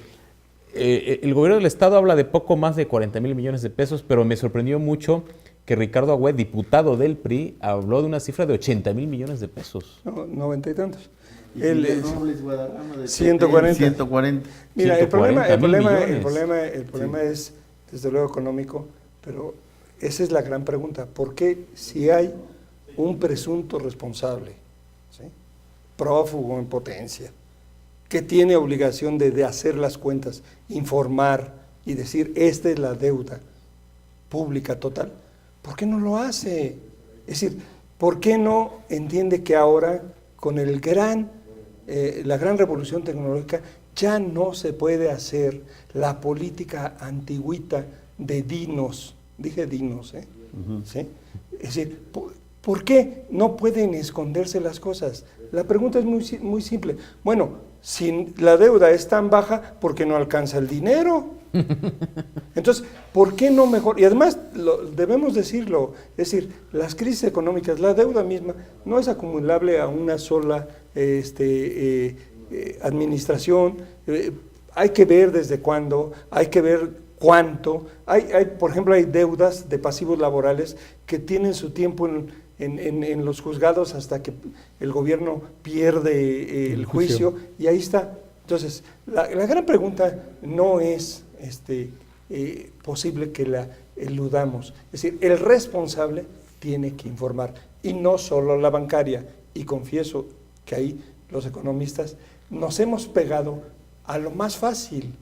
el gobierno del estado habla de poco más de 40,000 millones de pesos, pero me sorprendió mucho que Ricardo Agüed, diputado del PRI, habló de una cifra de 80,000 millones de pesos. No, 90 y tantos. Y el Robles Guadarrama de 140. 140. Mira, el problema Sí. es, desde luego, económico, pero esa es la gran pregunta. ¿Por qué si hay un presunto responsable, ¿sí?, prófugo en potencia, que tiene obligación de hacer las cuentas, informar y decir, esta es la deuda pública total? ¿Por qué no lo hace? Es decir, ¿por qué no entiende que ahora, con la gran revolución tecnológica, ya no se puede hacer la política antigüita de dinos? Dije dinos, ¿eh? ¿Sí? Es decir, ¿por qué no pueden esconderse las cosas? La pregunta es muy simple. Bueno, si la deuda es tan baja, ¿por qué no alcanza el dinero? Entonces, ¿por qué no mejor? Y además, debemos decirlo, es decir, las crisis económicas, la deuda misma, no es acumulable a una sola administración. Hay que ver desde cuándo, hay que ver cuánto. Por ejemplo, hay deudas de pasivos laborales que tienen su tiempo en los juzgados hasta que el gobierno pierde el juicio, y ahí está. Entonces, la gran pregunta no es posible que la eludamos. Es decir, el responsable tiene que informar, y no solo la bancaria. Y confieso que ahí los economistas nos hemos pegado a lo más fácil.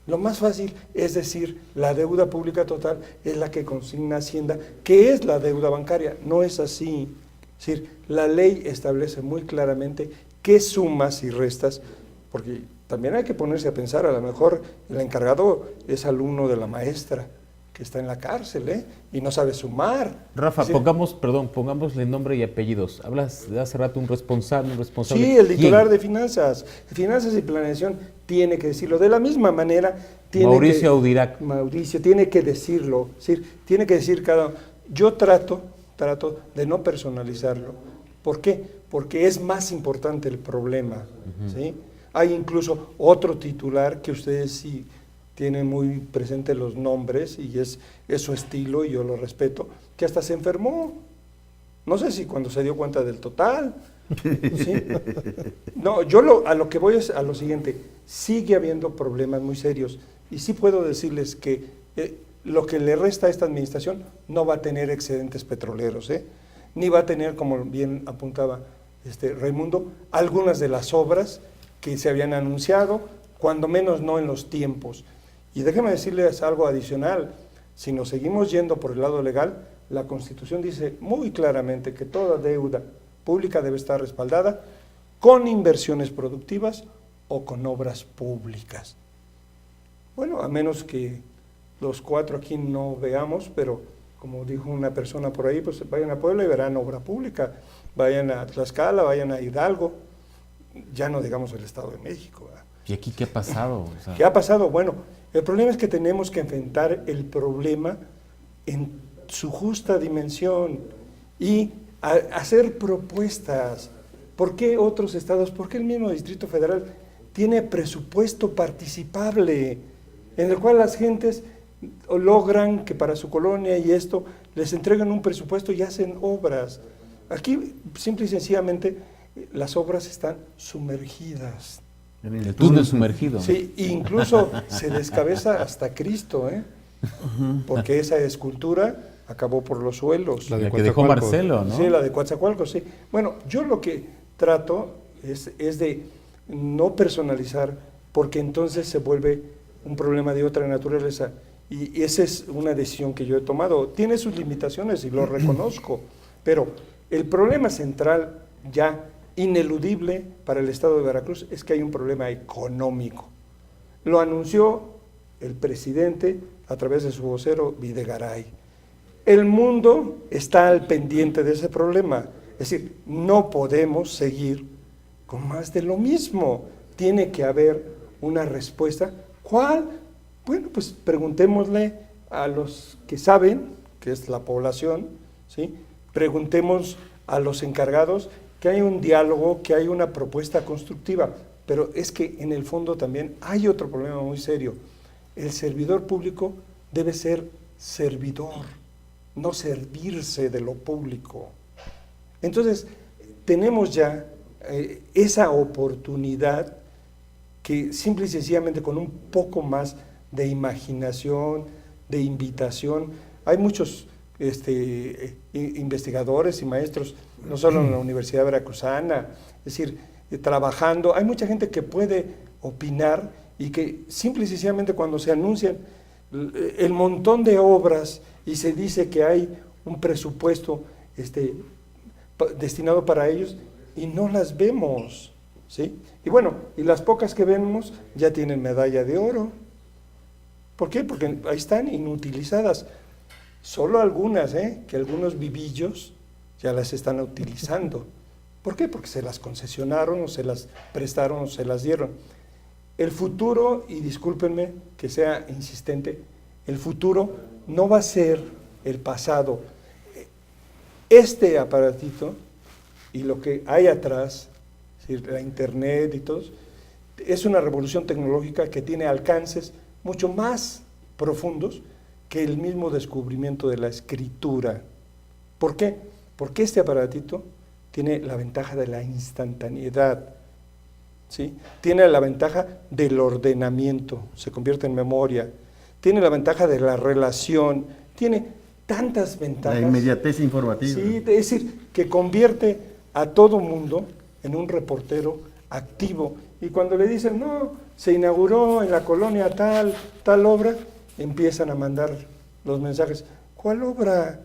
Lo más fácil es decir, la deuda pública total es la que consigna Hacienda, que es la deuda bancaria. No es así. Es decir, la ley establece muy claramente qué sumas y restas, porque también hay que ponerse a pensar, a lo mejor el encargado es alumno de la maestra que está en la cárcel, y no sabe sumar. Rafa, pongámosle nombre y apellidos. Hablas de hace rato un responsable. Sí, el titular de finanzas y planeación tiene que decirlo. De la misma manera, Mauricio Audirac. Mauricio tiene que decirlo, es decir, tiene que decir cada uno. Yo trato de no personalizarlo. ¿Por qué? Porque es más importante el problema, ¿sí? Hay incluso otro titular que ustedes sí tienen muy presentes los nombres, y es su estilo, y yo lo respeto, que hasta se enfermó. No sé si cuando se dio cuenta del total. ¿Sí? No, yo a lo que voy es a lo siguiente: sigue habiendo problemas muy serios, y sí puedo decirles que lo que le resta a esta administración no va a tener excedentes petroleros, ni va a tener, como bien apuntaba Raimundo, algunas de las obras que se habían anunciado, cuando menos no en los tiempos. Y déjenme decirles algo adicional, si nos seguimos yendo por el lado legal, la Constitución dice muy claramente que toda deuda pública debe estar respaldada con inversiones productivas o con obras públicas. Bueno, a menos que los cuatro aquí no veamos, pero como dijo una persona por ahí, pues vayan a Puebla y verán obra pública, vayan a Tlaxcala, vayan a Hidalgo, ya no digamos el Estado de México, ¿verdad? ¿Y aquí qué ha pasado? O sea, ¿Qué ha pasado? Bueno, el problema es que tenemos que enfrentar el problema en su justa dimensión y hacer propuestas. ¿Por qué otros estados? ¿Por qué el mismo Distrito Federal tiene presupuesto participable en el cual las gentes logran que para su colonia y esto les entregan un presupuesto y hacen obras? Aquí simple y sencillamente las obras están sumergidas. En el túnel sumergido. Sí, incluso se descabeza hasta Cristo, porque esa escultura acabó por los suelos. La que dejó Marcelo, ¿no? Sí, la de Coatzacoalcos, sí. Bueno, yo lo que trato es de no personalizar, porque entonces se vuelve un problema de otra naturaleza. Y esa es una decisión que yo he tomado. Tiene sus limitaciones y lo reconozco, pero el problema central ya ineludible para el estado de Veracruz es que hay un problema económico. Lo anunció el presidente a través de su vocero Videgaray. El mundo está al pendiente de ese problema. Es decir, no podemos seguir con más de lo mismo. Tiene que haber una respuesta. ¿Cuál? Bueno, pues preguntémosle a los que saben, que es la población, ¿sí? Preguntemos a los encargados, que hay un diálogo, que hay una propuesta constructiva, pero es que en el fondo también hay otro problema muy serio. El servidor público debe ser servidor, no servirse de lo público. Entonces, tenemos ya esa oportunidad que simple y sencillamente con un poco más de imaginación, de invitación, hay muchos investigadores y maestros, no solo en la Universidad Veracruzana, es decir, trabajando, hay mucha gente que puede opinar y que simple y sencillamente cuando se anuncian el montón de obras y se dice que hay un presupuesto destinado para ellos y no las vemos, ¿sí? Y bueno, y las pocas que vemos ya tienen medalla de oro. ¿Por qué? Porque ahí están inutilizadas. Solo algunas, que algunos vivillos ya las están utilizando. ¿Por qué? Porque se las concesionaron o se las prestaron o se las dieron. El futuro, y discúlpenme que sea insistente, el futuro no va a ser el pasado. Este aparatito y lo que hay atrás, es decir, la internet y todo, es una revolución tecnológica que tiene alcances mucho más profundos que el mismo descubrimiento de la escritura. ¿Por qué? Porque este aparatito tiene la ventaja de la instantaneidad, ¿sí? Tiene la ventaja del ordenamiento, se convierte en memoria, tiene la ventaja de la relación, tiene tantas ventajas. La inmediatez informativa. Sí, es decir, que convierte a todo mundo en un reportero activo. Y cuando le dicen, no, se inauguró en la colonia tal obra, empiezan a mandar los mensajes. ¿Cuál obra?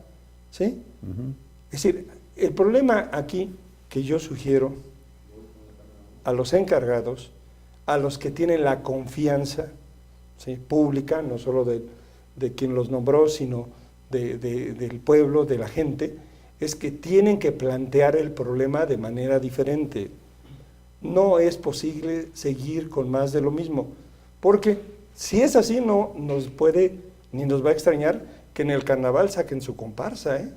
¿Sí? Es decir, el problema aquí que yo sugiero a los encargados, a los que tienen la confianza, ¿sí?, pública, no solo de quien los nombró, sino del pueblo, de la gente, es que tienen que plantear el problema de manera diferente. No es posible seguir con más de lo mismo, porque si es así no nos puede, ni nos va a extrañar que en el carnaval saquen su comparsa,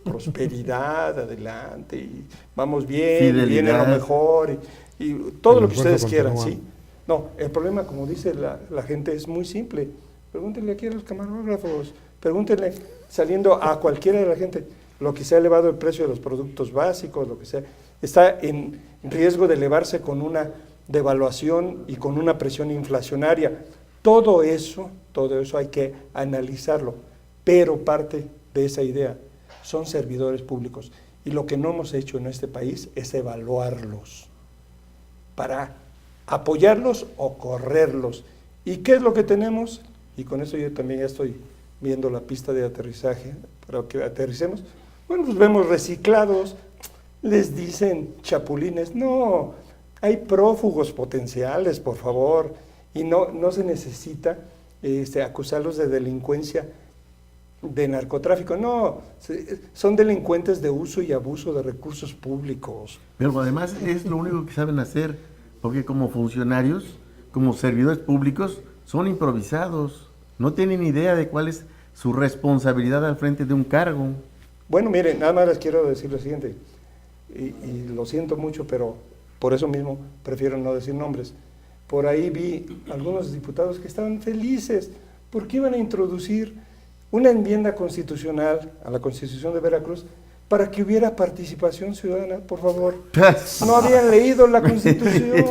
prosperidad, adelante, y vamos bien, fidelidad, viene lo mejor, y todo lo que ustedes quieran, ¿sí? No, el problema, como dice la gente, es muy simple. Pregúntenle aquí a los camarógrafos, pregúntenle saliendo a cualquiera de la gente, lo que se ha elevado el precio de los productos básicos, lo que sea, está en riesgo de elevarse con una devaluación y con una presión inflacionaria. Todo eso hay que analizarlo, pero parte de esa idea. son servidores públicos. Y lo que no hemos hecho en este país es evaluarlos para apoyarlos o correrlos. ¿Y qué es lo que tenemos? Y con eso yo también ya estoy viendo la pista de aterrizaje para que aterricemos. Bueno, pues vemos reciclados, les dicen chapulines. No, hay prófugos potenciales, por favor, y no se necesita acusarlos de delincuencia, de narcotráfico. No, son delincuentes de uso y abuso de recursos públicos. Pero además es lo único que saben hacer, porque como funcionarios, como servidores públicos, son improvisados, no tienen idea de cuál es su responsabilidad al frente de un cargo. Bueno, miren, nada más les quiero decir lo siguiente, y lo siento mucho, pero por eso mismo prefiero no decir nombres. Por ahí vi algunos diputados que estaban felices porque iban a introducir una enmienda constitucional a la Constitución de Veracruz para que hubiera participación ciudadana. Por favor, no habían leído la Constitución.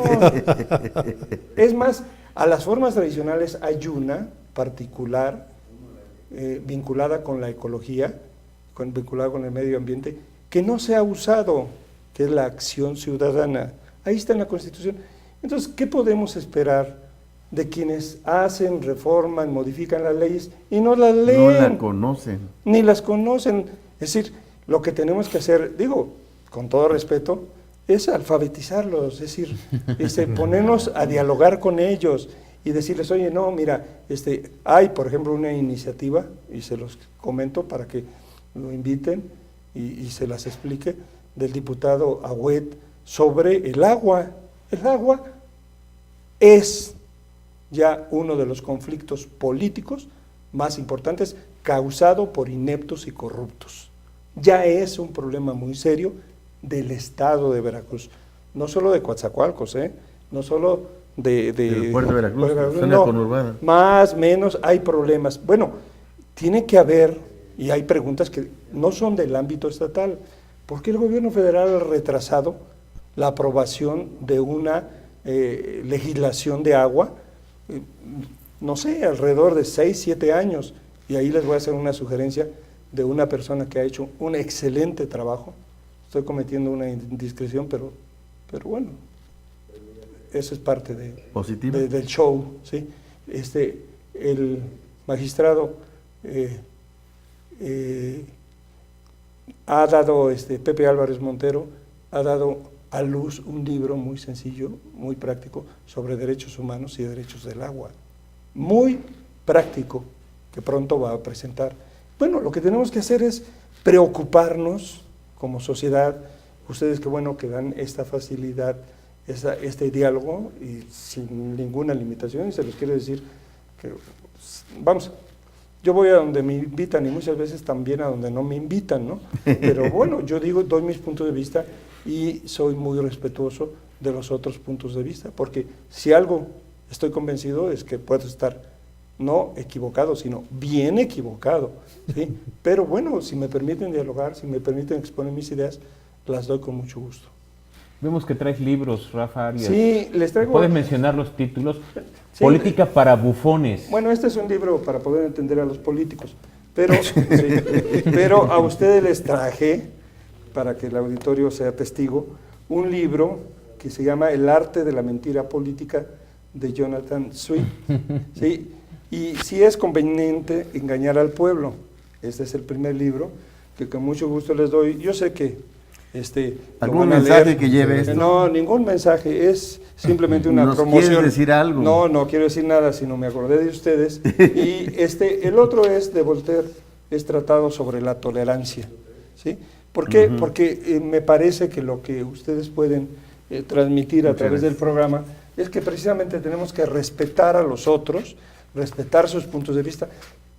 Es más, a las formas tradicionales hay una particular vinculada con la ecología, vinculada con el medio ambiente, que no se ha usado, que es la acción ciudadana. Ahí está en la Constitución. Entonces, ¿qué podemos esperar de quienes hacen, reforman, modifican las leyes y no las leen? No las conocen. Ni las conocen. Es decir, lo que tenemos que hacer, digo, con todo respeto, es alfabetizarlos, es decir, ponernos a dialogar con ellos y decirles, oye, no, mira, hay, por ejemplo, una iniciativa, y se los comento para que lo inviten y se las explique, del diputado Agüet sobre el agua. El agua es ya uno de los conflictos políticos más importantes causado por ineptos y corruptos. Ya es un problema muy serio del estado de Veracruz, no solo de Coatzacoalcos, no solo del puerto de Veracruz, no, conurbada. Más, menos, hay problemas. Bueno, tiene que haber, y hay preguntas que no son del ámbito estatal. ¿Por qué el gobierno federal ha retrasado la aprobación de una legislación de agua? No sé, alrededor de 6, 7 años. Y ahí les voy a hacer una sugerencia de una persona que ha hecho un excelente trabajo. Estoy cometiendo una indiscreción, pero bueno, eso es parte del show, ¿sí? El magistrado ha dado, Pepe Álvarez Montero, ha dado a luz un libro muy sencillo, muy práctico, sobre derechos humanos y derechos del agua. Muy práctico, que pronto va a presentar. Bueno, lo que tenemos que hacer es preocuparnos como sociedad. Ustedes, qué bueno que dan esta facilidad, este diálogo, y sin ninguna limitación, y se los quiero decir que, vamos, yo voy a donde me invitan y muchas veces también a donde no me invitan, ¿no? Pero bueno, yo digo, doy mis puntos de vista y soy muy respetuoso de los otros puntos de vista, porque si algo estoy convencido es que puedo estar no equivocado, sino bien equivocado, ¿sí? Pero bueno, si me permiten dialogar, si me permiten exponer mis ideas, las doy con mucho gusto. Vemos que traes libros, Rafa Arias. Sí, les traigo... ¿Puedes mencionar los títulos? Sí. Política para bufones. Bueno, este es un libro para poder entender a los políticos, pero, sí, pero a ustedes les traje, para que el auditorio sea testigo, un libro que se llama El arte de la mentira política, de Jonathan Sweet, ¿sí? Y sí es conveniente engañar al pueblo. Este es el primer libro que con mucho gusto les doy. Yo sé que ¿algún mensaje que lleve esto? No, ningún mensaje, es simplemente una promoción. ¿Quieres decir algo? No quiero decir nada, sino me acordé de ustedes. Y el otro es de Voltaire, es tratado sobre la tolerancia, ¿sí? ¿Por qué? Porque me parece que lo que ustedes pueden transmitir a través del programa es que precisamente tenemos que respetar a los otros, respetar sus puntos de vista.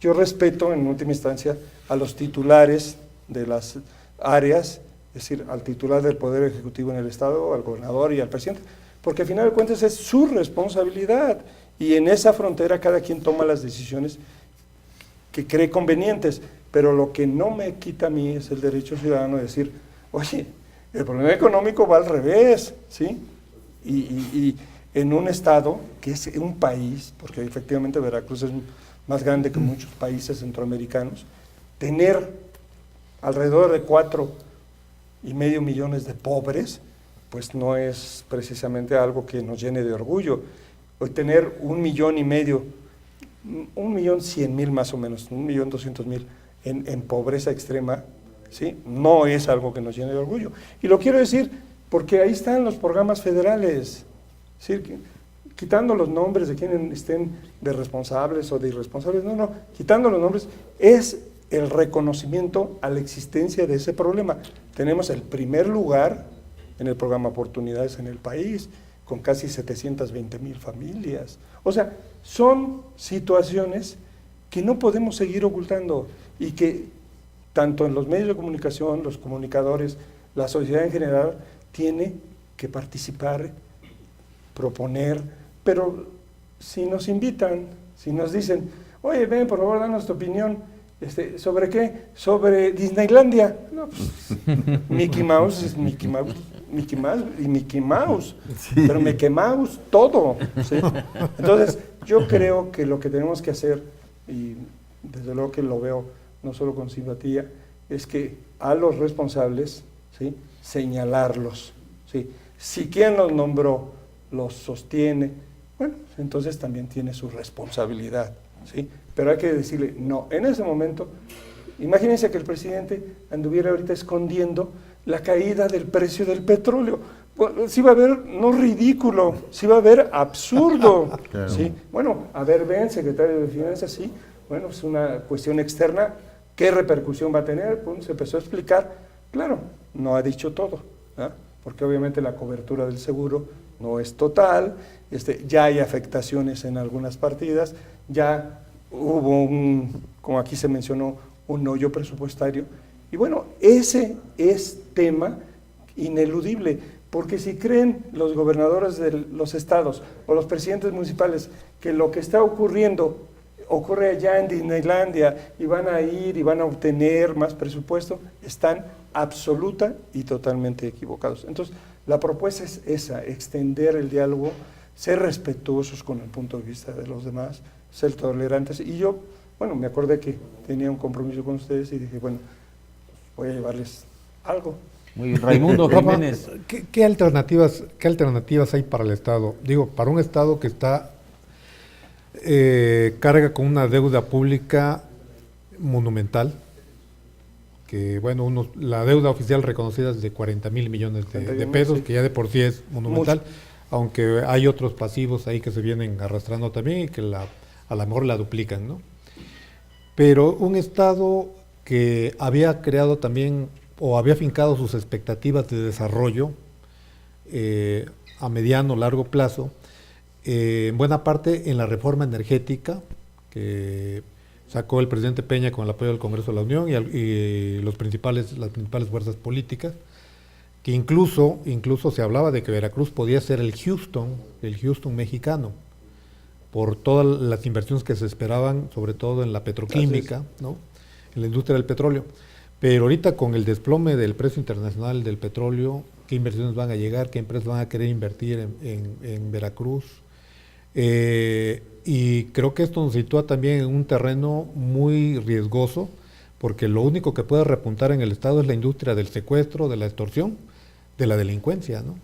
Yo respeto en última instancia a los titulares de las áreas, es decir, al titular del Poder Ejecutivo en el Estado, al gobernador y al presidente, porque al final de cuentas es su responsabilidad y en esa frontera cada quien toma las decisiones que cree convenientes, pero lo que no me quita a mí es el derecho ciudadano de decir, oye, el problema económico va al revés, ¿sí? Y en un estado que es un país, porque efectivamente Veracruz es más grande que muchos países centroamericanos, tener alrededor de 4,5 millones de pobres, pues no es precisamente algo que nos llene de orgullo. Hoy tener 1,5 millones, 1,100,000 más o menos, 1,200,000 en pobreza extrema, ¿sí? No es algo que nos llene de orgullo. Y lo quiero decir porque ahí están los programas federales, ¿sí? Quitando los nombres de quienes estén de responsables o de irresponsables, no, quitando los nombres, es el reconocimiento a la existencia de ese problema. Tenemos el primer lugar en el programa Oportunidades en el país, con casi 720,000 familias. O sea, son situaciones que no podemos seguir ocultando y que tanto en los medios de comunicación, los comunicadores, la sociedad en general, tiene que participar, proponer, pero si nos invitan, si nos dicen, oye, ven, por favor, danos tu opinión, ¿sobre qué? Sobre Disneylandia. No, pues, Mickey Mouse es Mickey Mouse, Mickey Mouse y Mickey Mouse, sí. Pero Mickey Mouse todo, ¿sí? Entonces, yo creo que lo que tenemos que hacer, y desde luego que lo veo no solo con simpatía, es que a los responsables, ¿sí?, señalarlos, ¿sí? Si quien los nombró los sostiene, bueno, entonces también tiene su responsabilidad, ¿sí? Pero hay que decirle, no, en ese momento, imagínense que el presidente anduviera ahorita escondiendo la caída del precio del petróleo. Pues, sí va a haber, no ridículo, sí va a haber absurdo, claro. ¿Sí? Bueno, a ver, ven, secretario de Finanzas, sí, bueno, es una cuestión externa, ¿qué repercusión va a tener? Pues, se empezó a explicar, claro, no ha dicho todo, ¿eh? Porque obviamente la cobertura del seguro no es total, ya hay afectaciones en algunas partidas, ya hubo como aquí se mencionó, un hoyo presupuestario, y bueno, ese es tema ineludible, porque si creen los gobernadores de los estados o los presidentes municipales que lo que está ocurriendo ocurre allá en Disneylandia y van a ir y van a obtener más presupuesto, están absoluta y totalmente equivocados. Entonces, la propuesta es esa, extender el diálogo, ser respetuosos con el punto de vista de los demás, ser tolerantes. Y yo, bueno, me acordé que tenía un compromiso con ustedes y dije, bueno, voy a llevarles algo. Muy bien, Raimundo Jiménez. ¿Qué alternativas hay para el Estado? Digo, para un Estado que está carga con una deuda pública monumental, que bueno, la deuda oficial reconocida es de 40,000 millones de pesos, sí, que ya de por sí es monumental, mucho. Aunque hay otros pasivos ahí que se vienen arrastrando también y que a lo mejor la duplican, ¿no? Pero un Estado que había creado también o había fincado sus expectativas de desarrollo a mediano o largo plazo, en buena parte en la reforma energética que sacó el presidente Peña con el apoyo del Congreso de la Unión y las principales fuerzas políticas, que incluso se hablaba de que Veracruz podía ser el Houston mexicano, por todas las inversiones que se esperaban, sobre todo en la petroquímica, ¿no?, en la industria del petróleo. Pero ahorita con el desplome del precio internacional del petróleo, ¿qué inversiones van a llegar? ¿Qué empresas van a querer invertir en Veracruz? Y creo que esto nos sitúa también en un terreno muy riesgoso, porque lo único que puede repuntar en el Estado es la industria del secuestro, de la extorsión, de la delincuencia, ¿no?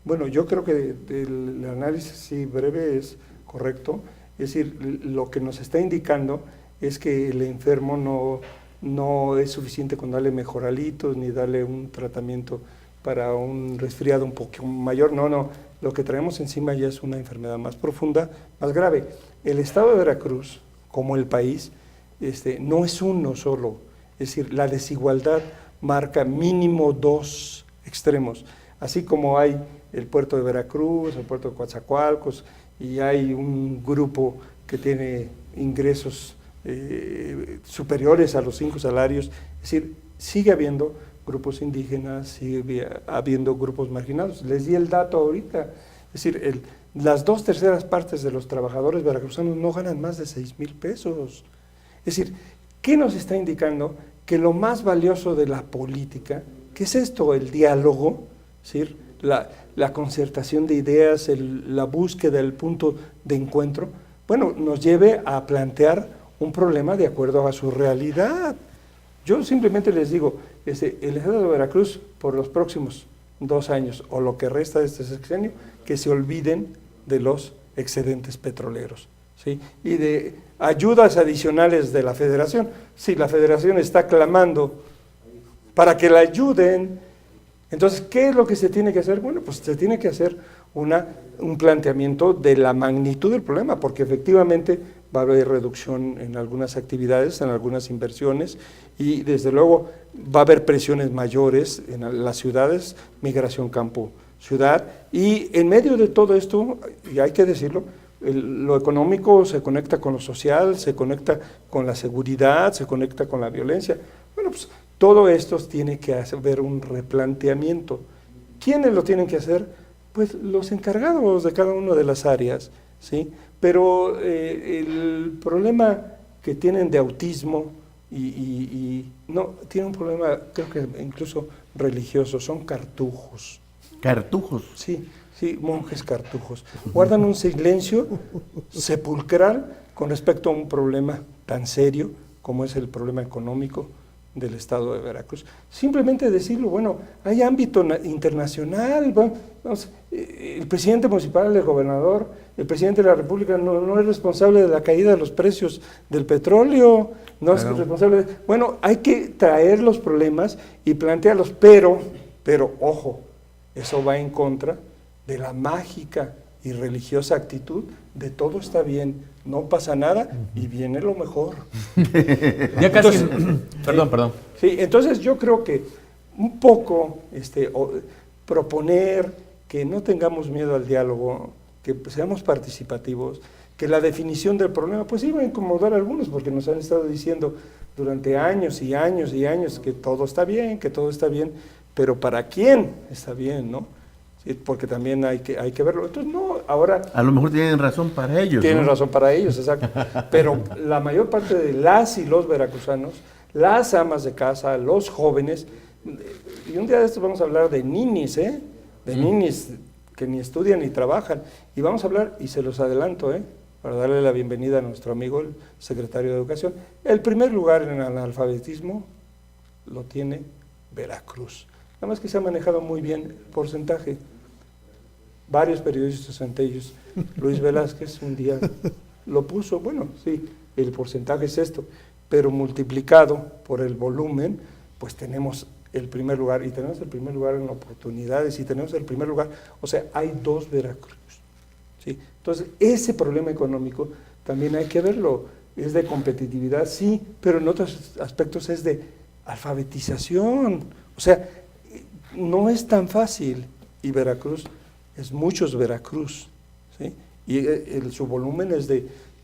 Bueno, yo creo que el análisis sí, breve es correcto, es decir, lo que nos está indicando es que el enfermo no es suficiente con darle mejoralitos ni darle un tratamiento para un resfriado un poco mayor, no, lo que traemos encima ya es una enfermedad más profunda, más grave. El Estado de Veracruz, como el país, no es uno solo, es decir, la desigualdad marca mínimo 2 extremos, así como hay el puerto de Veracruz, el puerto de Coatzacoalcos, y hay un grupo que tiene ingresos superiores a los 5 salarios, es decir, sigue habiendo grupos indígenas, sigue habiendo grupos marginados. Les di el dato ahorita, es decir, las 2/3 partes de los trabajadores veracruzanos no ganan más de 6,000 pesos. Es decir, ¿qué nos está indicando? Que lo más valioso de la política, ¿qué es esto? El diálogo, es decir, la concertación de ideas, la búsqueda del punto de encuentro, bueno, nos lleve a plantear un problema de acuerdo a su realidad. Yo simplemente les digo, el Estado de Veracruz por los próximos 2 años o lo que resta de este sexenio, que se olviden de los excedentes petroleros, ¿sí? Y de ayudas adicionales de la Federación. Si la Federación está clamando para que la ayuden, entonces, ¿qué es lo que se tiene que hacer? Bueno, pues se tiene que hacer un planteamiento de la magnitud del problema, porque efectivamente va a haber reducción en algunas actividades, en algunas inversiones, y desde luego va a haber presiones mayores en las ciudades, migración campo-ciudad, y en medio de todo esto, y hay que decirlo, lo económico se conecta con lo social, se conecta con la seguridad, se conecta con la violencia. Bueno, pues todo esto tiene que haber un replanteamiento. ¿Quiénes lo tienen que hacer? Pues los encargados de cada una de las áreas, ¿sí? Pero el problema que tienen de autismo no, tiene un problema, creo que incluso religioso, son cartujos. ¿Cartujos? Sí, monjes cartujos. Guardan un silencio sepulcral con respecto a un problema tan serio como es el problema económico del Estado de Veracruz. Simplemente decirlo, bueno, hay ámbito internacional, vamos, el presidente municipal, el gobernador, el presidente de la República no es responsable de la caída de los precios del petróleo, no es responsable bueno, hay que traer los problemas y plantearlos, pero ojo, eso va en contra de la mágica y religiosa actitud de todo está bien, no pasa nada y viene lo mejor. Ya casi. Entonces, perdón. Sí, entonces yo creo que un poco proponer que no tengamos miedo al diálogo, que seamos participativos, que la definición del problema pues iba a incomodar a algunos porque nos han estado diciendo durante años y años y años que todo está bien, pero ¿para quién está bien, no? Sí, porque también hay que verlo. Entonces, no, ahora... A lo mejor tienen razón para ellos. Tienen razón para ellos, exacto. Pero la mayor parte de las y los veracruzanos, las amas de casa, los jóvenes, y un día de estos vamos a hablar de ninis, de ninis que ni estudian ni trabajan, y vamos a hablar, y se los adelanto, para darle la bienvenida a nuestro amigo, el secretario de Educación, el primer lugar en el analfabetismo lo tiene Veracruz. Nada más que se ha manejado muy bien el porcentaje. Varios periodistas ante ellos, Luis Velázquez un día lo puso, bueno, sí, el porcentaje es esto, pero multiplicado por el volumen, pues tenemos el primer lugar, y tenemos el primer lugar en oportunidades, y tenemos el primer lugar, o sea, hay 2 Veracruz, ¿sí? Entonces, ese problema económico también hay que verlo, es de competitividad, sí, pero en otros aspectos es de alfabetización, o sea, no es tan fácil, y Veracruz es muchos Veracruz, ¿sí? Y su volumen es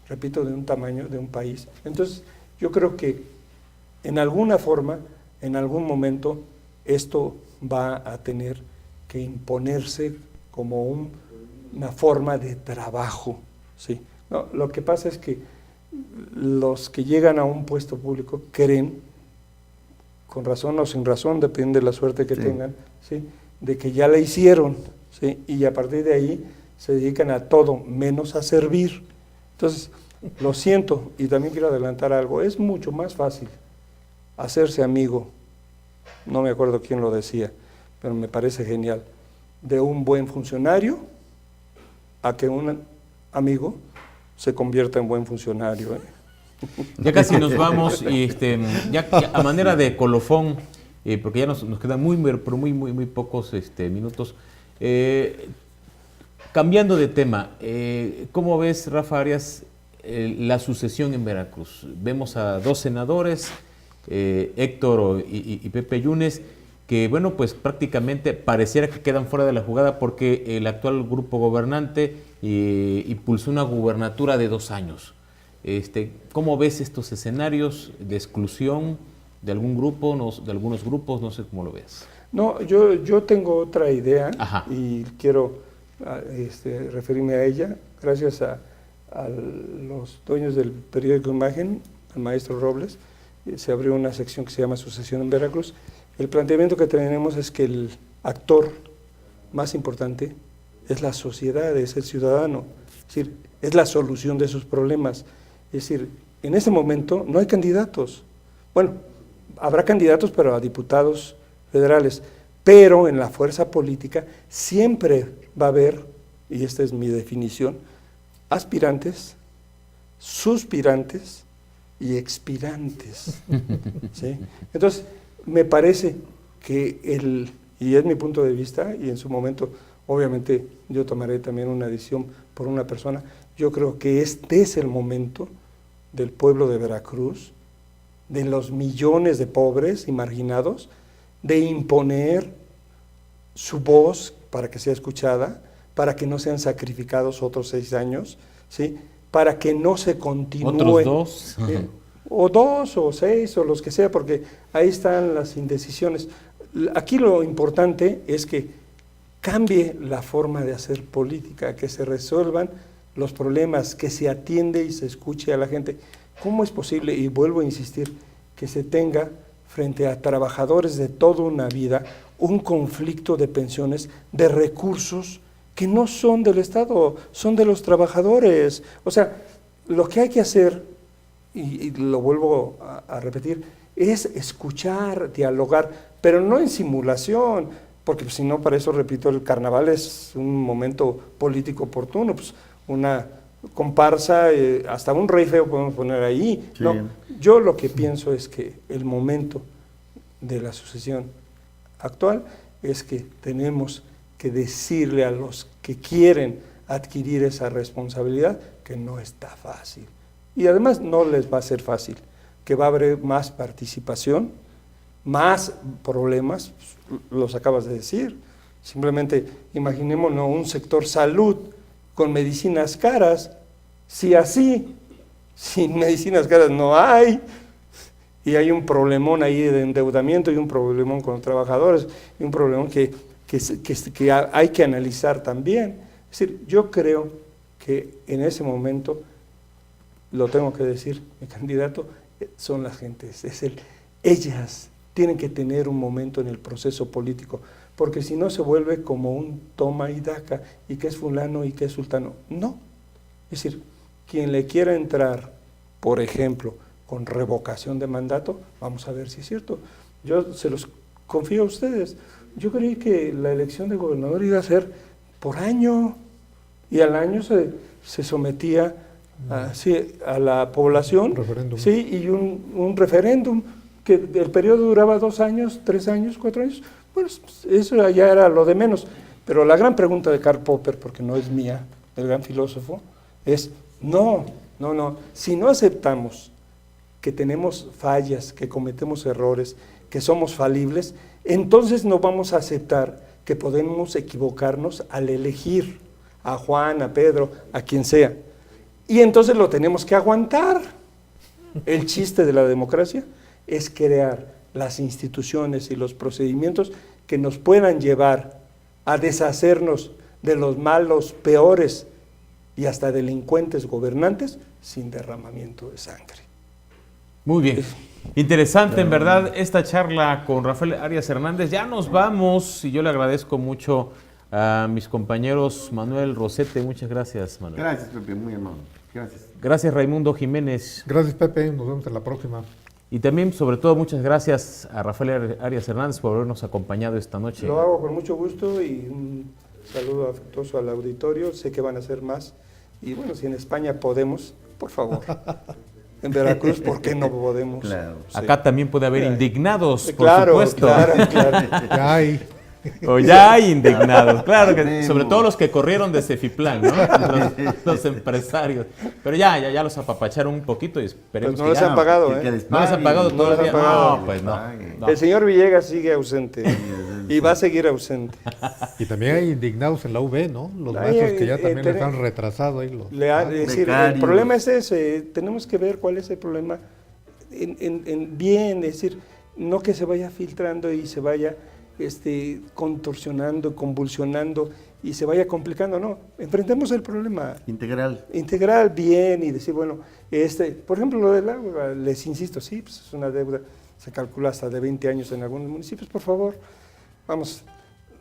repito, de un tamaño de un país. Entonces, yo creo que en alguna forma, en algún momento, esto va a tener que imponerse como una forma de trabajo, ¿sí? No, lo que pasa es que los que llegan a un puesto público creen, con razón o sin razón, depende de la suerte que tengan, ¿sí? De que ya la hicieron, ¿sí? Y a partir de ahí se dedican a todo menos a servir. Entonces, lo siento, y también quiero adelantar algo, es mucho más fácil hacerse amigo, no me acuerdo quién lo decía, pero me parece genial, de un buen funcionario a que un amigo se convierta en buen funcionario. Ya casi nos vamos, y ya a manera de colofón, porque ya nos quedan muy pocos minutos. Cambiando de tema, ¿cómo ves, Rafa Arias, la sucesión en Veracruz? Vemos a 2 senadores, Héctor y Pepe Yunes, que bueno, pues prácticamente pareciera que quedan fuera de la jugada porque el actual grupo gobernante impulsó una gubernatura de 2 años. ¿Cómo ves estos escenarios de exclusión de algún grupo, de algunos grupos? No sé cómo lo ves. No, yo tengo otra idea. Ajá. Y quiero referirme a ella, gracias a los dueños del periódico Imagen, al maestro Robles. Se abrió una sección que se llama Sucesión en Veracruz. El planteamiento que tenemos es que el actor más importante es la sociedad, es el ciudadano, es decir, es la solución de sus problemas. Es decir, en este momento no hay candidatos. Bueno, habrá candidatos, pero a diputados federales. Pero en la fuerza política siempre va a haber, y esta es mi definición, aspirantes, suspirantes y expirantes. ¿Sí? Entonces, me parece que y es mi punto de vista, y en su momento, obviamente, yo tomaré también una decisión por una persona, yo creo que este es el momento del pueblo de Veracruz, de los millones de pobres y marginados, de imponer su voz para que sea escuchada, para que no sean sacrificados otros 6 años, ¿sí? Para que no se continúe. ¿Otros 2? O 2 o 6 o los que sea, porque ahí están las indecisiones. Aquí lo importante es que cambie la forma de hacer política, que se resuelvan los problemas, que se atiende y se escuche a la gente. ¿Cómo es posible, y vuelvo a insistir, que se tenga frente a trabajadores de toda una vida un conflicto de pensiones, de recursos que no son del Estado, son de los trabajadores? O sea, lo que hay que hacer, y lo vuelvo a repetir, es escuchar, dialogar, pero no en simulación, porque si no, para eso, repito, el carnaval es un momento político oportuno, pues una comparsa, hasta un rey feo podemos poner ahí. Sí. No, yo lo que pienso es que el momento de la sucesión actual es que tenemos que decirle a los que quieren adquirir esa responsabilidad que no está fácil. Y además no les va a ser fácil, que va a haber más participación, más problemas, los acabas de decir. Simplemente imaginémonos un sector salud con medicinas caras, si así, sin medicinas caras no hay, y hay un problemón ahí de endeudamiento y un problemón con los trabajadores, y un problemón que hay que analizar también. Es decir, yo creo que en ese momento, lo tengo que decir, mi candidato son las gentes, ellas tienen que tener un momento en el proceso político, porque si no se vuelve como un toma y daca, y que es fulano y que es sultano. No, es decir, quien le quiera entrar, por ejemplo, con revocación de mandato, vamos a ver si es cierto. Yo se los confío a ustedes. Yo creí que la elección de gobernador iba a ser por año, y al año se sometía a la población, sí, y un referéndum, que el periodo duraba 2 años, 3 años, 4 años. Bueno, eso ya era lo de menos. Pero la gran pregunta de Karl Popper, porque no es mía, el gran filósofo, es no, si no aceptamos que tenemos fallas, que cometemos errores, que somos falibles, entonces no vamos a aceptar que podemos equivocarnos al elegir a Juan, a Pedro, a quien sea. Y entonces lo tenemos que aguantar. El chiste de la democracia es crear las instituciones y los procedimientos que nos puedan llevar a deshacernos de los malos, peores y hasta delincuentes gobernantes sin derramamiento de sangre. Muy bien. Interesante, en verdad, esta charla con Rafael Arias Hernández. Ya nos vamos y yo le agradezco mucho a mis compañeros Manuel Rosete. Muchas gracias, Manuel. Gracias, Pepe, muy amable. Gracias. Gracias, Raimundo Jiménez. Gracias, Pepe. Nos vemos en la próxima. Y también, sobre todo, muchas gracias a Rafael Arias Hernández por habernos acompañado esta noche. Lo hago con mucho gusto y un saludo afectuoso al auditorio. Sé que van a ser más. Y bueno, si en España podemos, por favor. En Veracruz, ¿por qué no podemos? Claro. Sí. Acá también puede haber indignados, por supuesto. Claro. Ya hay. O ya hay indignados, claro, que sobre todo los que corrieron de Cefiplan, ¿no? Los empresarios. Pero ya los apapacharon un poquito y esperemos pues no les han pagado, ¿eh? No les han pagado todavía. No, pues no. El señor Villegas sigue ausente y va a seguir ausente. Y también hay indignados en la UB, ¿no? Los maestros que ya también les han retrasado ahí. Es decir, el problema es ese, tenemos que ver cuál es el problema bien, es decir, no que se vaya filtrando y se vaya contorsionando, convulsionando y se vaya complicando, no, enfrentemos el problema integral bien y decir, bueno, por ejemplo, lo del agua, les insisto, sí, pues es una deuda, se calcula hasta de 20 años en algunos municipios, por favor, vamos,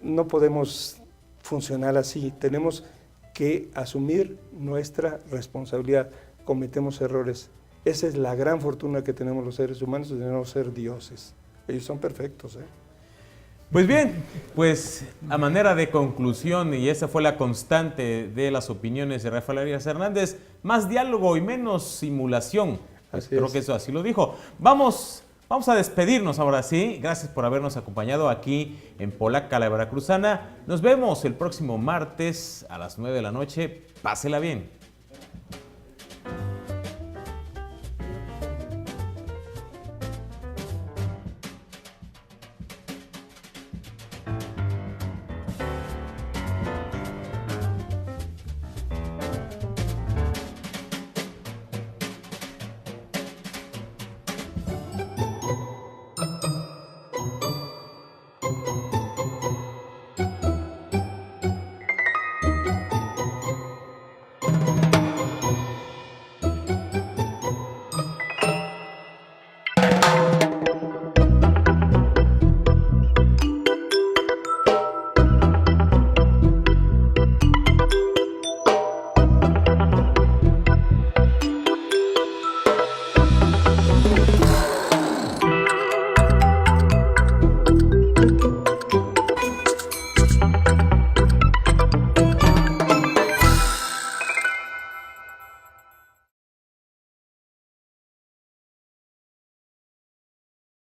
no podemos funcionar así, tenemos que asumir nuestra responsabilidad, cometemos errores, Esa es la gran fortuna que tenemos los seres humanos, de no ser dioses. Ellos son perfectos, ¿eh? Pues bien, pues a manera de conclusión, y esa fue la constante de las opiniones de Rafael Arias Hernández, más diálogo y menos simulación. Creo que eso así lo dijo. Vamos a despedirnos ahora sí. Gracias por habernos acompañado aquí en Polaca, la Veracruzana. Nos vemos el próximo martes a las 9 de la noche. Pásela bien.